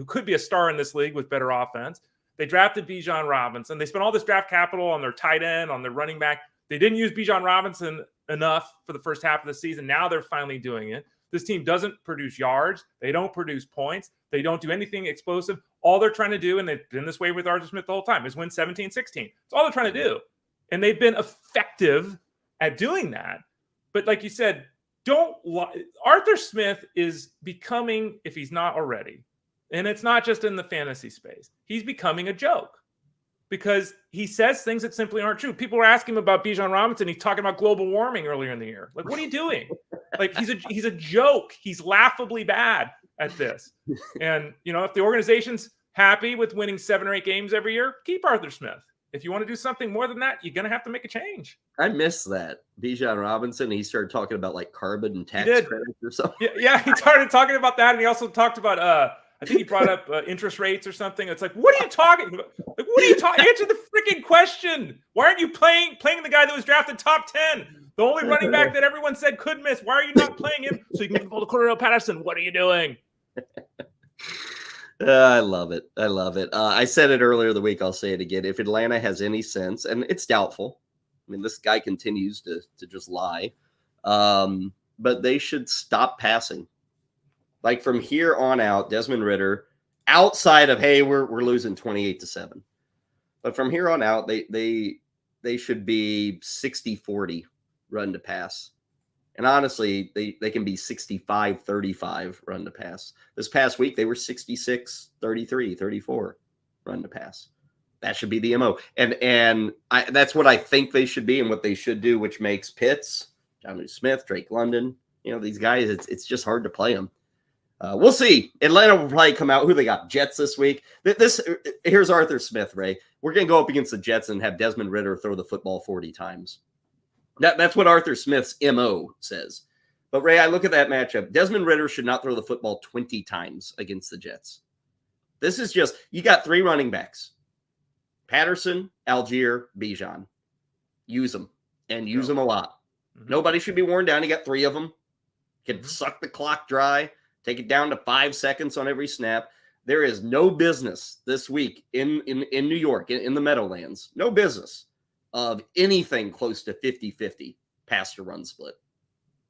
could be a star in this league with better offense. They drafted Bijan Robinson. They spent all this draft capital on their tight end, on their running back. They didn't use Bijan Robinson enough for the first half of the season. Now they're finally doing it. This team doesn't produce yards. They don't produce points. They don't do anything explosive. All they're trying to do, and they've been this way with Arthur Smith the whole time, is win 17-16. That's all they're trying to do. And they've been effective at doing that. But like you said, Arthur Smith is becoming, if he's not already, and it's not just in the fantasy space, he's becoming a joke because he says things that simply aren't true. People were asking him about Bijan Robinson. He's talking about global warming earlier in the year. Like, what are you doing? Like, he's a joke. He's laughably bad at this. And, if the organization's happy with winning 7 or 8 games every year, keep Arthur Smith. If you want to do something more than that, you're going to have to make a change. I miss that. Bijan Robinson, he started talking about like carbon and tax credits or something. Yeah, he started talking about that. And he also talked about, I think he brought up interest rates or something. It's like, what are you talking about? Like, what are you talking? Answer the freaking question. Why aren't you playing the guy that was drafted top 10? The only running back that everyone said could miss. Why are you not playing him so you can get the ball to Cordell Patterson? What are you doing? I love it. I said it earlier the week. I'll say it again. If Atlanta has any sense, and it's doubtful. I mean, this guy continues to just lie. But they should stop passing. Like from here on out, Desmond Ridder, outside of, hey, we're losing 28-7. But from here on out, they should be 60-40 run to pass. And honestly, they can be 65-35 run to pass. This past week, they were 66-33, 34 run to pass. That should be the MO. And that's what I think they should be and what they should do, which makes Pitts, Jonnu Smith, Drake London, these guys, it's just hard to play them. We'll see. Atlanta will probably come out. Who they got? Jets this week. Here's Arthur Smith, Ray. We're going to go up against the Jets and have Desmond Ridder throw the football 40 times. That's what Arthur Smith's MO says. But, Ray, I look at that matchup. Desmond Ridder should not throw the football 20 times against the Jets. This is just, you got 3 running backs. Patterson, Algier, Bijan. Use them, and use them a lot. Mm-hmm. Nobody should be worn down. You got 3 of them. You can suck the clock dry, take it down to 5 seconds on every snap. There is no business this week in New York, in the Meadowlands, no business of anything close to 50-50 pass to run split.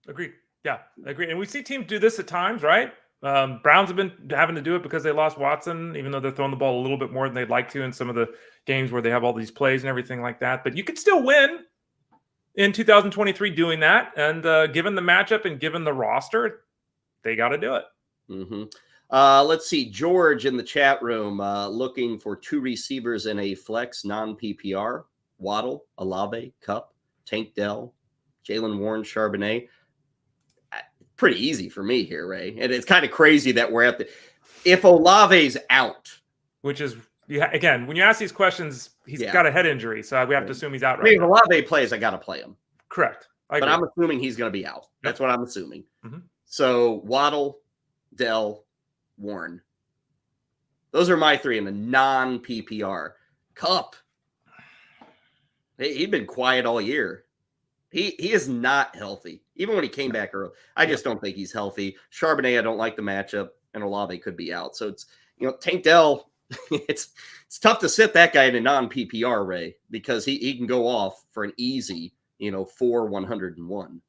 Agreed. Yeah, agreed. And we see teams do this at times, right? Browns have been having to do it because they lost Watson, even though they're throwing the ball a little bit more than they'd like to in some of the games where they have all these plays and everything like that. But you could still win in 2023 doing that. And given the matchup and given the roster, they got to do it. Mm-hmm. Let's see. George in the chat room looking for 2 receivers in a flex non-PPR. Waddle, Olave, Kupp, Tank Dell, Jalen Warren, Charbonnet. pretty easy for me here, Ray. And it's kind of crazy that we're at if Olave's out, which is, again, when you ask these questions, he's got a head injury, so we have to assume he's out right now. now. If Olave plays, I got to play him. Correct. But I'm assuming he's going to be out. That's what I'm assuming. Mm-hmm. So Waddle, Dell, Warren. Those are my three in the non-PPR. Kupp. He'd been quiet all year. He is not healthy. Even when he came back early. I just don't think he's healthy. Charbonnet, I don't like the matchup, and Olave could be out. So it's, Tank Dell, it's tough to sit that guy in a non-PPR, Ray, because he can go off for an easy, 4-101.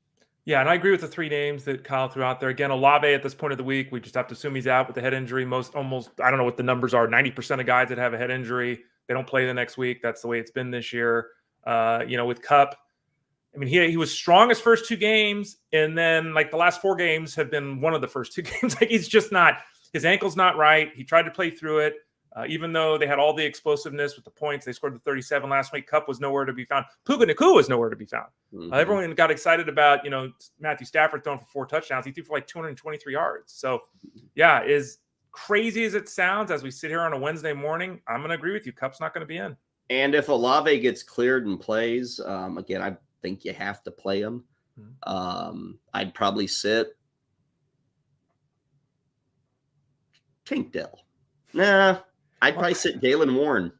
Yeah, and I agree with the three names that Kyle threw out there. Again, Olave at this point of the week, we just have to assume he's out with the head injury. Almost, I don't know what the numbers are, 90% of guys that have a head injury, they don't play the next week. That's the way it's been this year. With Kupp, I mean, he was strong his first 2 games, and then like the last 4 games have been one of the first 2 games. Like he's just not, his ankle's not right. He tried to play through it. Even though they had all the explosiveness with the points, they scored the 37 last week. Kupp was nowhere to be found. Puka Nacua was nowhere to be found. Mm-hmm. Everyone got excited about, Matthew Stafford throwing for 4 touchdowns. He threw for like 223 yards. So, yeah, as crazy as it sounds, as we sit here on a Wednesday morning, I'm going to agree with you. Kupp's not going to be in. And if Olave gets cleared and plays, again, I think you have to play him. Mm-hmm. I'd probably sit Tank Dell. Nah. I'd probably sit Jalen Warren.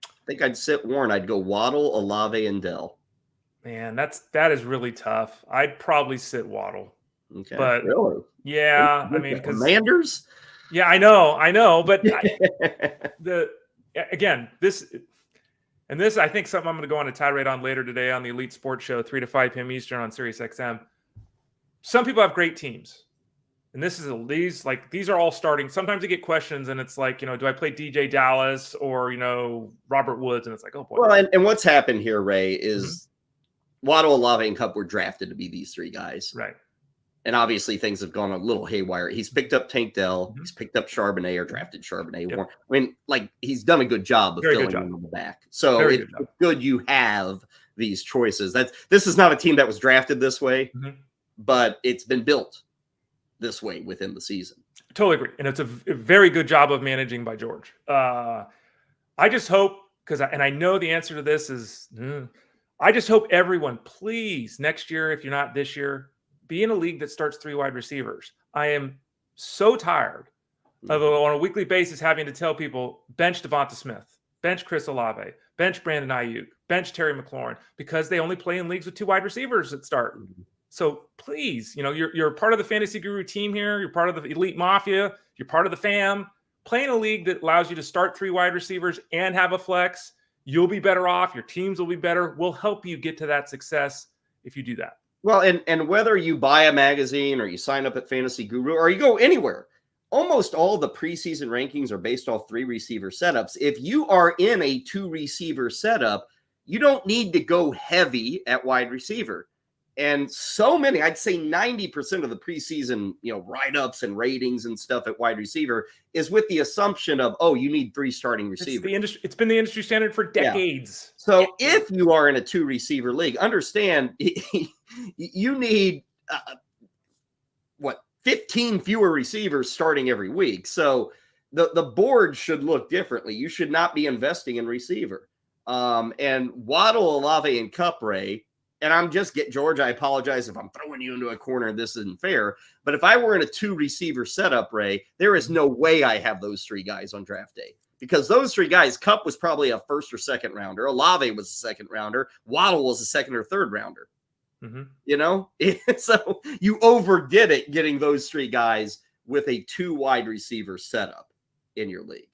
I think I'd sit Warren. I'd go Waddle, Olave, and Dell. Man, that is really tough. I'd probably sit Waddle. Okay, but really? Yeah, I mean, because Commanders. Yeah, I know, but this I think something I'm going to go on a tirade on later today on the Elite Sports Show, 3 to 5 p.m. Eastern on Sirius XM. Some people have great teams. And these are all starting. Sometimes you get questions and it's like, do I play DJ Dallas or, Robert Woods? And it's like, oh boy. Well, and what's happened here, Ray, is Waddle, Olave, and Kupp were drafted to be these 3 guys. Right. And obviously things have gone a little haywire. He's picked up Tank Dell. He's picked up Charbonnet or drafted Charbonnet. Yep. I mean, he's done a good job of filling in on the back. So it's good you have these choices. This is not a team that was drafted this way, but it's been built this way within the season. Totally agree. And it's a very good job of managing by George. I just hope, and I know the answer to this is, I just hope everyone, please, next year, if you're not this year, be in a league that starts 3 wide receivers. I am so tired of on a weekly basis having to tell people, bench Devonta Smith, bench Chris Olave, bench Brandon Ayuk, bench Terry McLaurin, because they only play in leagues with 2 wide receivers that start. So please, you're part of the Fantasy Guru team here. You're part of the Elite Mafia. You're part of the fam. Play in a league that allows you to start 3 wide receivers and have a flex. You'll be better off. Your teams will be better. We'll help you get to that success if you do that. Well, and whether you buy a magazine or you sign up at Fantasy Guru or you go anywhere, almost all the preseason rankings are based off 3 receiver setups. If you are in a 2 receiver setup, you don't need to go heavy at wide receiver. And so many, I'd say 90% of the preseason, write-ups and ratings and stuff at wide receiver is with the assumption of, you need 3 starting receivers. It's been the industry standard for decades. Yeah. So if you are in a 2 receiver league, understand you need 15 fewer receivers starting every week. So the board should look differently. You should not be investing in receiver. And Waddle, Olave, and Kupp, Ray. And I'm just George, I apologize if I'm throwing you into a corner. This isn't fair. But if I were in a 2 receiver setup, Ray, there is no way I have those 3 guys on draft day. Because those 3 guys, Kupp was probably a 1st or 2nd rounder. Olave was a 2nd rounder. Waddle was a 2nd or 3rd rounder. So you overdid it getting those 3 guys with a 2 wide receiver setup in your league.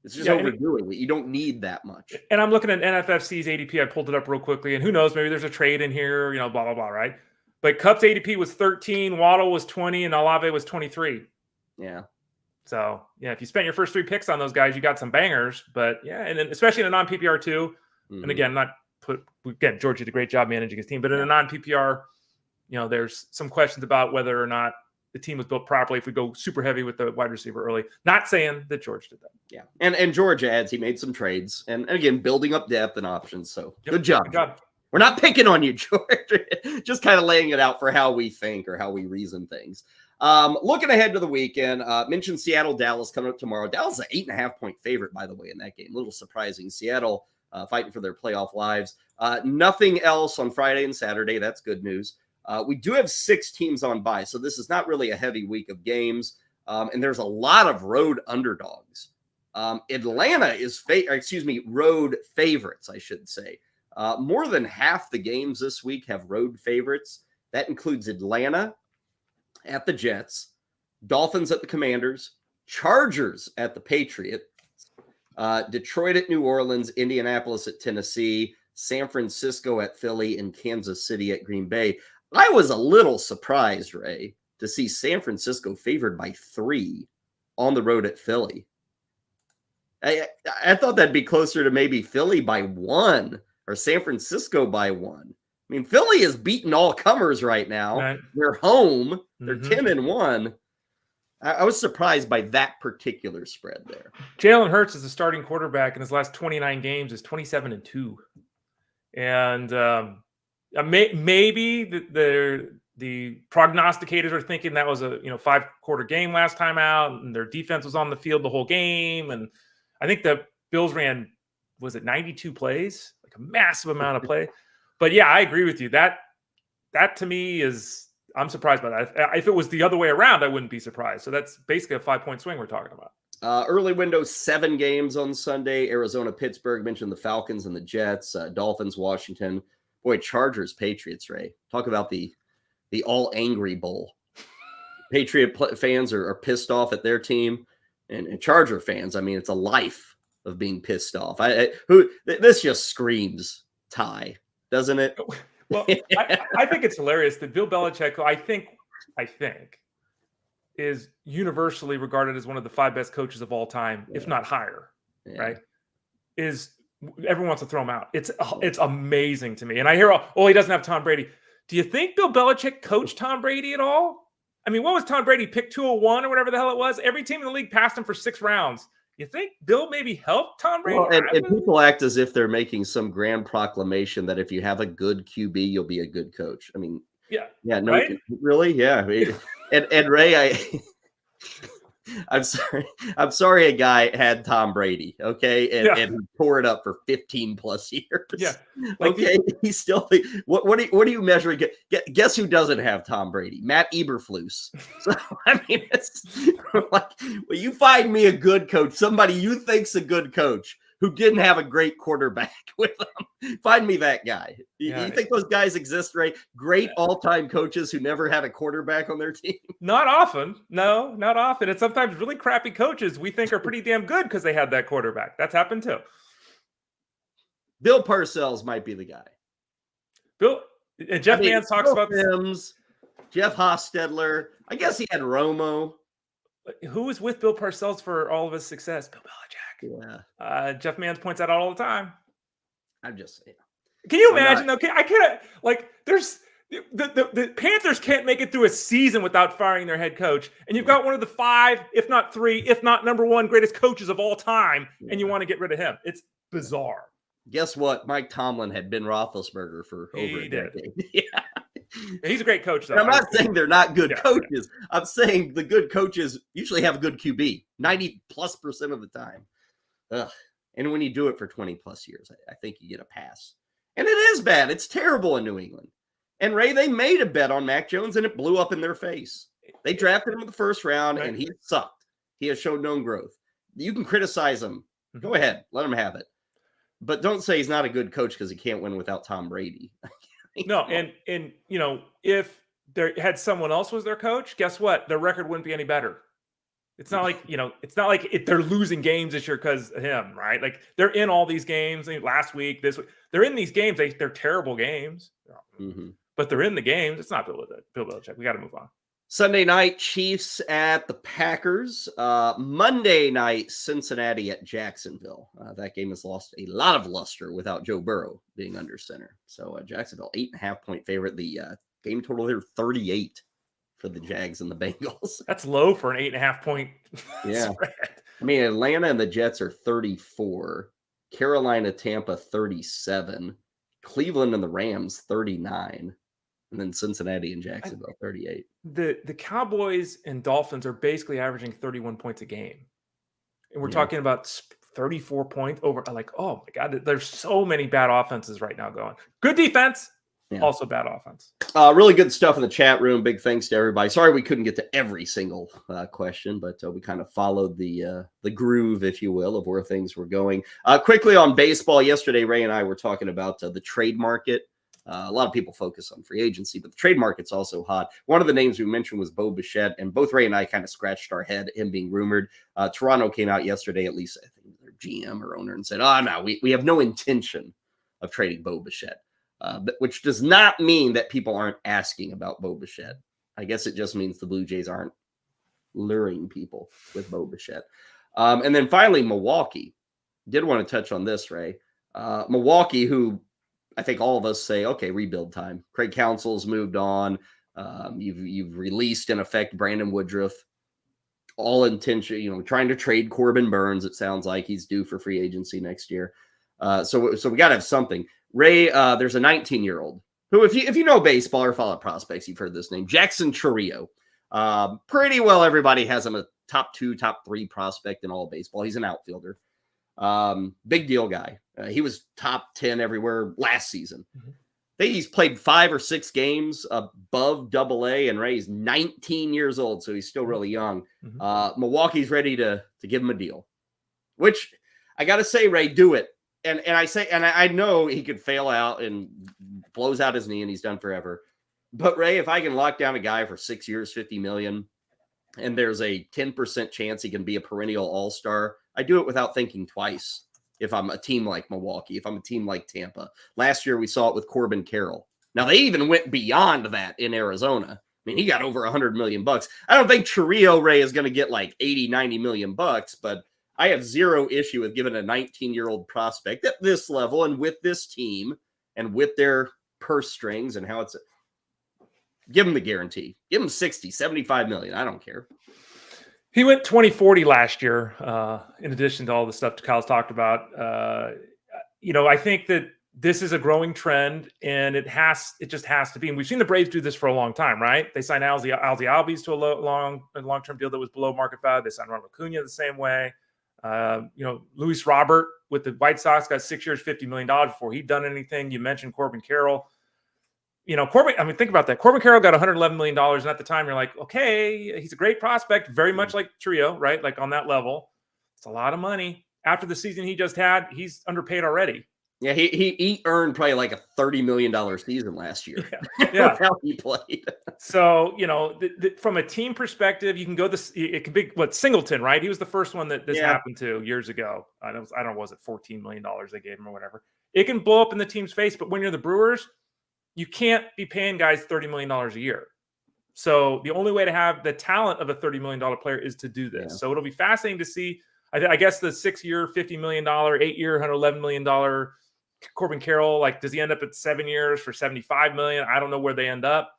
It's just overdoing it. You don't need that much. And I'm looking at NFFC's ADP. I pulled it up real quickly. And who knows, maybe there's a trade in here, blah, blah, blah, right? But Kupp's ADP was 13, Waddle was 20, and Olave was 23. Yeah. So, if you spent your first 3 picks on those guys, you got some bangers. But, and then especially in a non-PPR too. And again, George did a great job managing his team. But in a non-PPR, there's some questions about whether or not the team was built properly if we go super heavy with the wide receiver early. Not saying that George did that. Yeah. And George adds, he made some trades. And again, building up depth and options. So good job. We're not picking on you, George. Just kind of laying it out for how we think or how we reason things. Looking ahead to the weekend, mentioned Seattle, Dallas coming up tomorrow. Dallas is an 8.5-point favorite, by the way, in that game. A little surprising. Seattle fighting for their playoff lives. Nothing else on Friday and Saturday. That's good news. We do have 6 teams on bye, so this is not really a heavy week of games. And there's a lot of road underdogs. Atlanta is road favorites, I should say. More than half the games this week have road favorites. That includes Atlanta at the Jets, Dolphins at the Commanders, Chargers at the Patriots, Detroit at New Orleans, Indianapolis at Tennessee, San Francisco at Philly, and Kansas City at Green Bay. I was a little surprised, Ray, to see San Francisco favored by 3 on the road at Philly. I thought that'd be closer to maybe Philly by 1 or San Francisco by 1. I mean, Philly is beating all comers right now. Right. They're home. They're 10-1. I was surprised by that particular spread there. Jalen Hurts is the starting quarterback in his last 29 games is 27-2. And maybe the prognosticators are thinking that was a 5-quarter game last time out, and their defense was on the field the whole game. And I think the Bills ran, was it 92 plays? Like a massive amount of play. But yeah, I agree with you. That to me is, I'm surprised by that. If it was the other way around, I wouldn't be surprised. So that's basically a 5-point swing we're talking about. Early window, 7 games on Sunday. Arizona, Pittsburgh, mentioned the Falcons and the Jets, Dolphins, Washington. Boy, Chargers, Patriots, Ray. Talk about the all angry bowl. Patriot fans are pissed off at their team, and Charger fans, I mean, it's a life of being pissed off. This just screams tie, doesn't it? Well, I think it's hilarious that Bill Belichick, I think, is universally regarded as one of the 5 best coaches of all time, if not higher. Yeah. Right? Everyone wants to throw him out. It's amazing to me. And I hear, he doesn't have Tom Brady. Do you think Bill Belichick coached Tom Brady at all? I mean, what was Tom Brady, pick 201 or whatever the hell it was? Every team in the league passed him for 6 rounds. You think Bill maybe helped Tom Brady? Well, and people act as if they're making some grand proclamation that if you have a good QB, you'll be a good coach. I mean, no, right? Really? Yeah. And Ray, I'm sorry a guy had Tom Brady, okay? And he tore it up for 15 plus years. Yeah. Okay. He's still what do you measure? Guess who doesn't have Tom Brady? Matt Eberflus. So I mean, it's like, well, you find me a good coach, somebody you think's a good coach who didn't have a great quarterback with them. Find me that guy. You think those guys exist, right? Great all-time coaches who never had a quarterback on their team? Not often. No, not often. And sometimes really crappy coaches we think are pretty damn good because they had that quarterback. That's happened too. Bill Parcells might be the guy. Jeff Mans talks about Sims, Jeff Hostetler. I guess he had Romo. Who was with Bill Parcells for all of his success? Bill Belichick. Yeah. Jeff Mans points out all the time. I'm just saying. Can you imagine? Okay, I can't. There's the Panthers can't make it through a season without firing their head coach, and you've got one of the 5, if not 3, if not number 1 greatest coaches of all time, and you want to get rid of him. It's bizarre. Guess what? Mike Tomlin had Ben Roethlisberger for over a decade. Yeah. He's a great coach, though. I'm not saying they're not good coaches. Yeah. I'm saying the good coaches usually have a good QB 90+% of the time. Ugh. And when you do it for 20 plus years, I think you get a pass. And it is bad. It's terrible in New England. And Ray, they made a bet on Mac Jones and it blew up in their face. They drafted him in the first round and he sucked. He has shown no growth. You can criticize him. Go ahead. Let him have it. But don't say he's not a good coach because he can't win without Tom Brady. No, and if there had someone else was their coach, guess what? Their record wouldn't be any better. It's not like, they're losing games this year because of him, right? Like they're in all these games. Last week, this week, they're in these games. They're terrible games, but they're in the games. It's not Bill Belichick. We got to move on. Sunday night, Chiefs at the Packers. Monday night, Cincinnati at Jacksonville. That game has lost a lot of luster without Joe Burrow being under center. So Jacksonville, 8.5-point favorite. The game total here, 38 for the Jags and the Bengals. That's low for an 8.5-point spread. I mean, Atlanta and the Jets are 34. Carolina, Tampa, 37. Cleveland and the Rams 39, and then Cincinnati and Jacksonville 38. The Cowboys and Dolphins are basically averaging 31 points a game, and we're talking about 34 points over. Like, oh my God, there's so many bad offenses right now going. Good defense, also bad offense. Really good stuff in the chat room. Big thanks to everybody. Sorry we couldn't get to every single question, but we kind of followed the groove, if you will, of where things were going. Quickly on baseball, yesterday Ray and I were talking about the trade market. A lot of people focus on free agency, but the trade market's also hot. One of the names we mentioned was Bo Bichette, and both Ray and I kind of scratched our head, him being rumored. Toronto came out yesterday, at least I think their GM or owner, and said, oh, no, we have no intention of trading Bo Bichette, which does not mean that people aren't asking about Bo Bichette. I guess it just means the Blue Jays aren't luring people with Bo Bichette. And then finally, Milwaukee. Did want to touch on this, Ray. Milwaukee, who I think all of us say, okay, rebuild time. Craig Counsell's moved on. You've released, in effect, Brandon Woodruff. All intention, trying to trade Corbin Burns. It sounds like he's due for free agency next year. So we got to have something. Ray, there's a 19-year-old who, if you know baseball or follow prospects, you've heard this name, Jackson Chourio. Pretty well everybody has him a top 2, top 3 prospect in all of baseball. He's an outfielder. Big deal guy. He was top 10 everywhere last season. I think he's played 5 or 6 games above AA, and Ray's 19 years old, so he's still really young. Milwaukee's ready to give him a deal, which I got to say, Ray, do it. And I know he could fail out and blows out his knee and he's done forever. But Ray, if I can lock down a guy for 6 years, $50 million, and there's a 10% chance he can be a perennial all-star, I do it without thinking twice. If I'm a team like Milwaukee, if I'm a team like Tampa. Last year, we saw it with Corbin Carroll. Now, they even went beyond that in Arizona. I mean, he got over $100 million. I don't think Chourio, Ray, is going to get like 80, 90 million bucks, but I have zero issue with giving a 19-year-old prospect at this level and with this team and with their purse strings and how it's give him the guarantee. Give him 60, 75 million. I don't care. He went 20-40 last year, in addition to all the stuff Kyle's talked about. I think that this is a growing trend, and it just has to be. And we've seen the Braves do this for a long time, right? They signed Alzi Albies to a long-term deal that was below market value. They signed Ronald Acuna the same way. Luis Robert with the White Sox got 6 years, $50 million before he'd done anything. You mentioned Corbin Carroll. Corbin, I mean, think about that. Corbin Carroll got $111 million. And at the time, you're like, okay, he's a great prospect, very much like Chourio, right? Like on that level. It's a lot of money. After the season he just had, he's underpaid already. Yeah, he earned probably like a $30 million season last year. Yeah. How he played. So, from a team perspective, you can go this. It could be Singleton, right? He was the first one that this happened to years ago. I don't know, was it $14 million they gave him or whatever? It can blow up in the team's face, but when you're the Brewers, you can't be paying guys $30 million a year. So the only way to have the talent of a $30 million player is to do this. Yeah. So it'll be fascinating to see. I guess the 6-year, $50 million, 8-year, $111 million Corbin Carroll, like, does he end up at 7 years for $75 million? I don't know where they end up,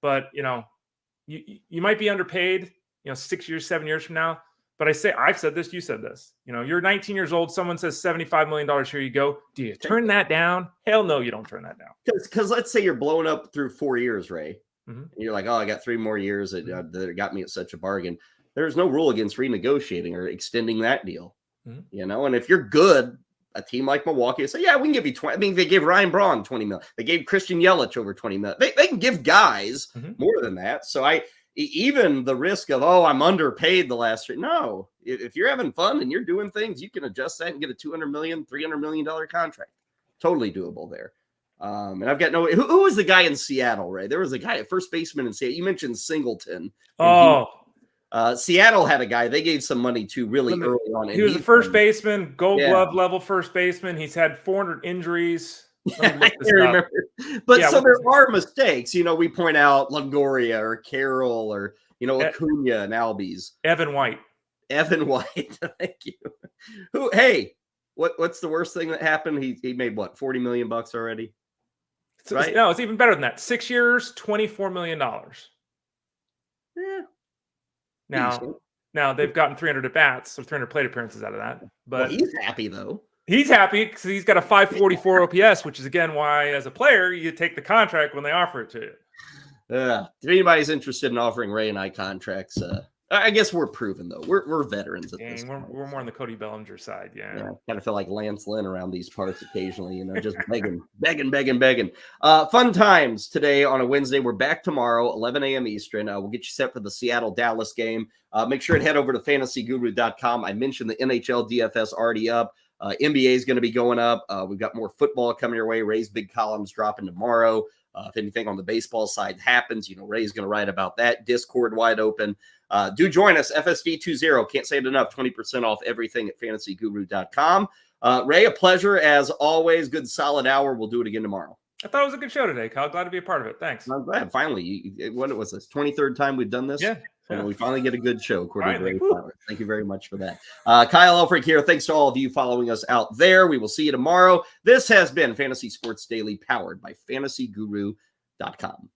but you might be underpaid, 6 years, 7 years from now. But I've said this, you said this. You're 19 years old. Someone says $75 million. Here you go. Do you turn that down? Hell no, you don't turn that down. Because let's say you're blowing up through 4 years, Ray. And you're like, oh, I got 3 more years that got me at such a bargain. There's no rule against renegotiating or extending that deal. And if you're good, a team like Milwaukee say, yeah, we can give you 20. I mean, they gave Ryan Braun $20 million. They gave Christian Yelich over $20 million. They can give guys more than that. So even the risk of, I'm underpaid the last 3. No, if you're having fun and you're doing things, you can adjust that and get a $200 million, $300 million contract. Totally doable there. And I've got who was the guy in Seattle, Ray? There was a guy at first baseman in Seattle. You mentioned Singleton. Seattle had a guy they gave some money to really early on. He was a first baseman, Gold Glove level first baseman. He's had 400 injuries. I remember. But so there are mistakes. We point out Longoria or Carroll or Acuna and Albies. Evan White. Thank you. What's the worst thing that happened? He made what, $40 million already? Right? No, it's even better than that. 6 years, $24 million. Yeah. Now they've gotten 300 at bats, so 300 plate appearances out of that. But he's happy though. He's happy because he's got a 544 OPS, which is, again, why as a player, you take the contract when they offer it to you. If anybody's interested in offering Ray and I contracts, I guess we're proven, though. We're veterans at this point. We're more on the Cody Bellinger side, yeah. Kind of feel like Lance Lynn around these parts occasionally, just begging. Fun times today on a Wednesday. We're back tomorrow, 11 a.m. Eastern. We'll get you set for the Seattle-Dallas game. Make sure to head over to fantasyguru.com. I mentioned the NHL DFS already up. NBA is going to be going up. We've got more football coming your way. Ray's big columns dropping tomorrow. If anything on the baseball side happens, Ray's going to write about that. Discord wide open. Do join us, FSD20. Can't say it enough. 20% off everything at fantasyguru.com. Ray, a pleasure as always. Good solid hour. We'll do it again tomorrow. I thought it was a good show today, Kyle. Glad to be a part of it. Thanks. I'm glad. Finally, what was this? 23rd time we've done this? Yeah. And we finally get a good show, according to Ray Flowers. Thank you very much for that. Kyle Elfrink here. Thanks to all of you following us out there. We will see you tomorrow. This has been Fantasy Sports Daily, powered by fantasyguru.com.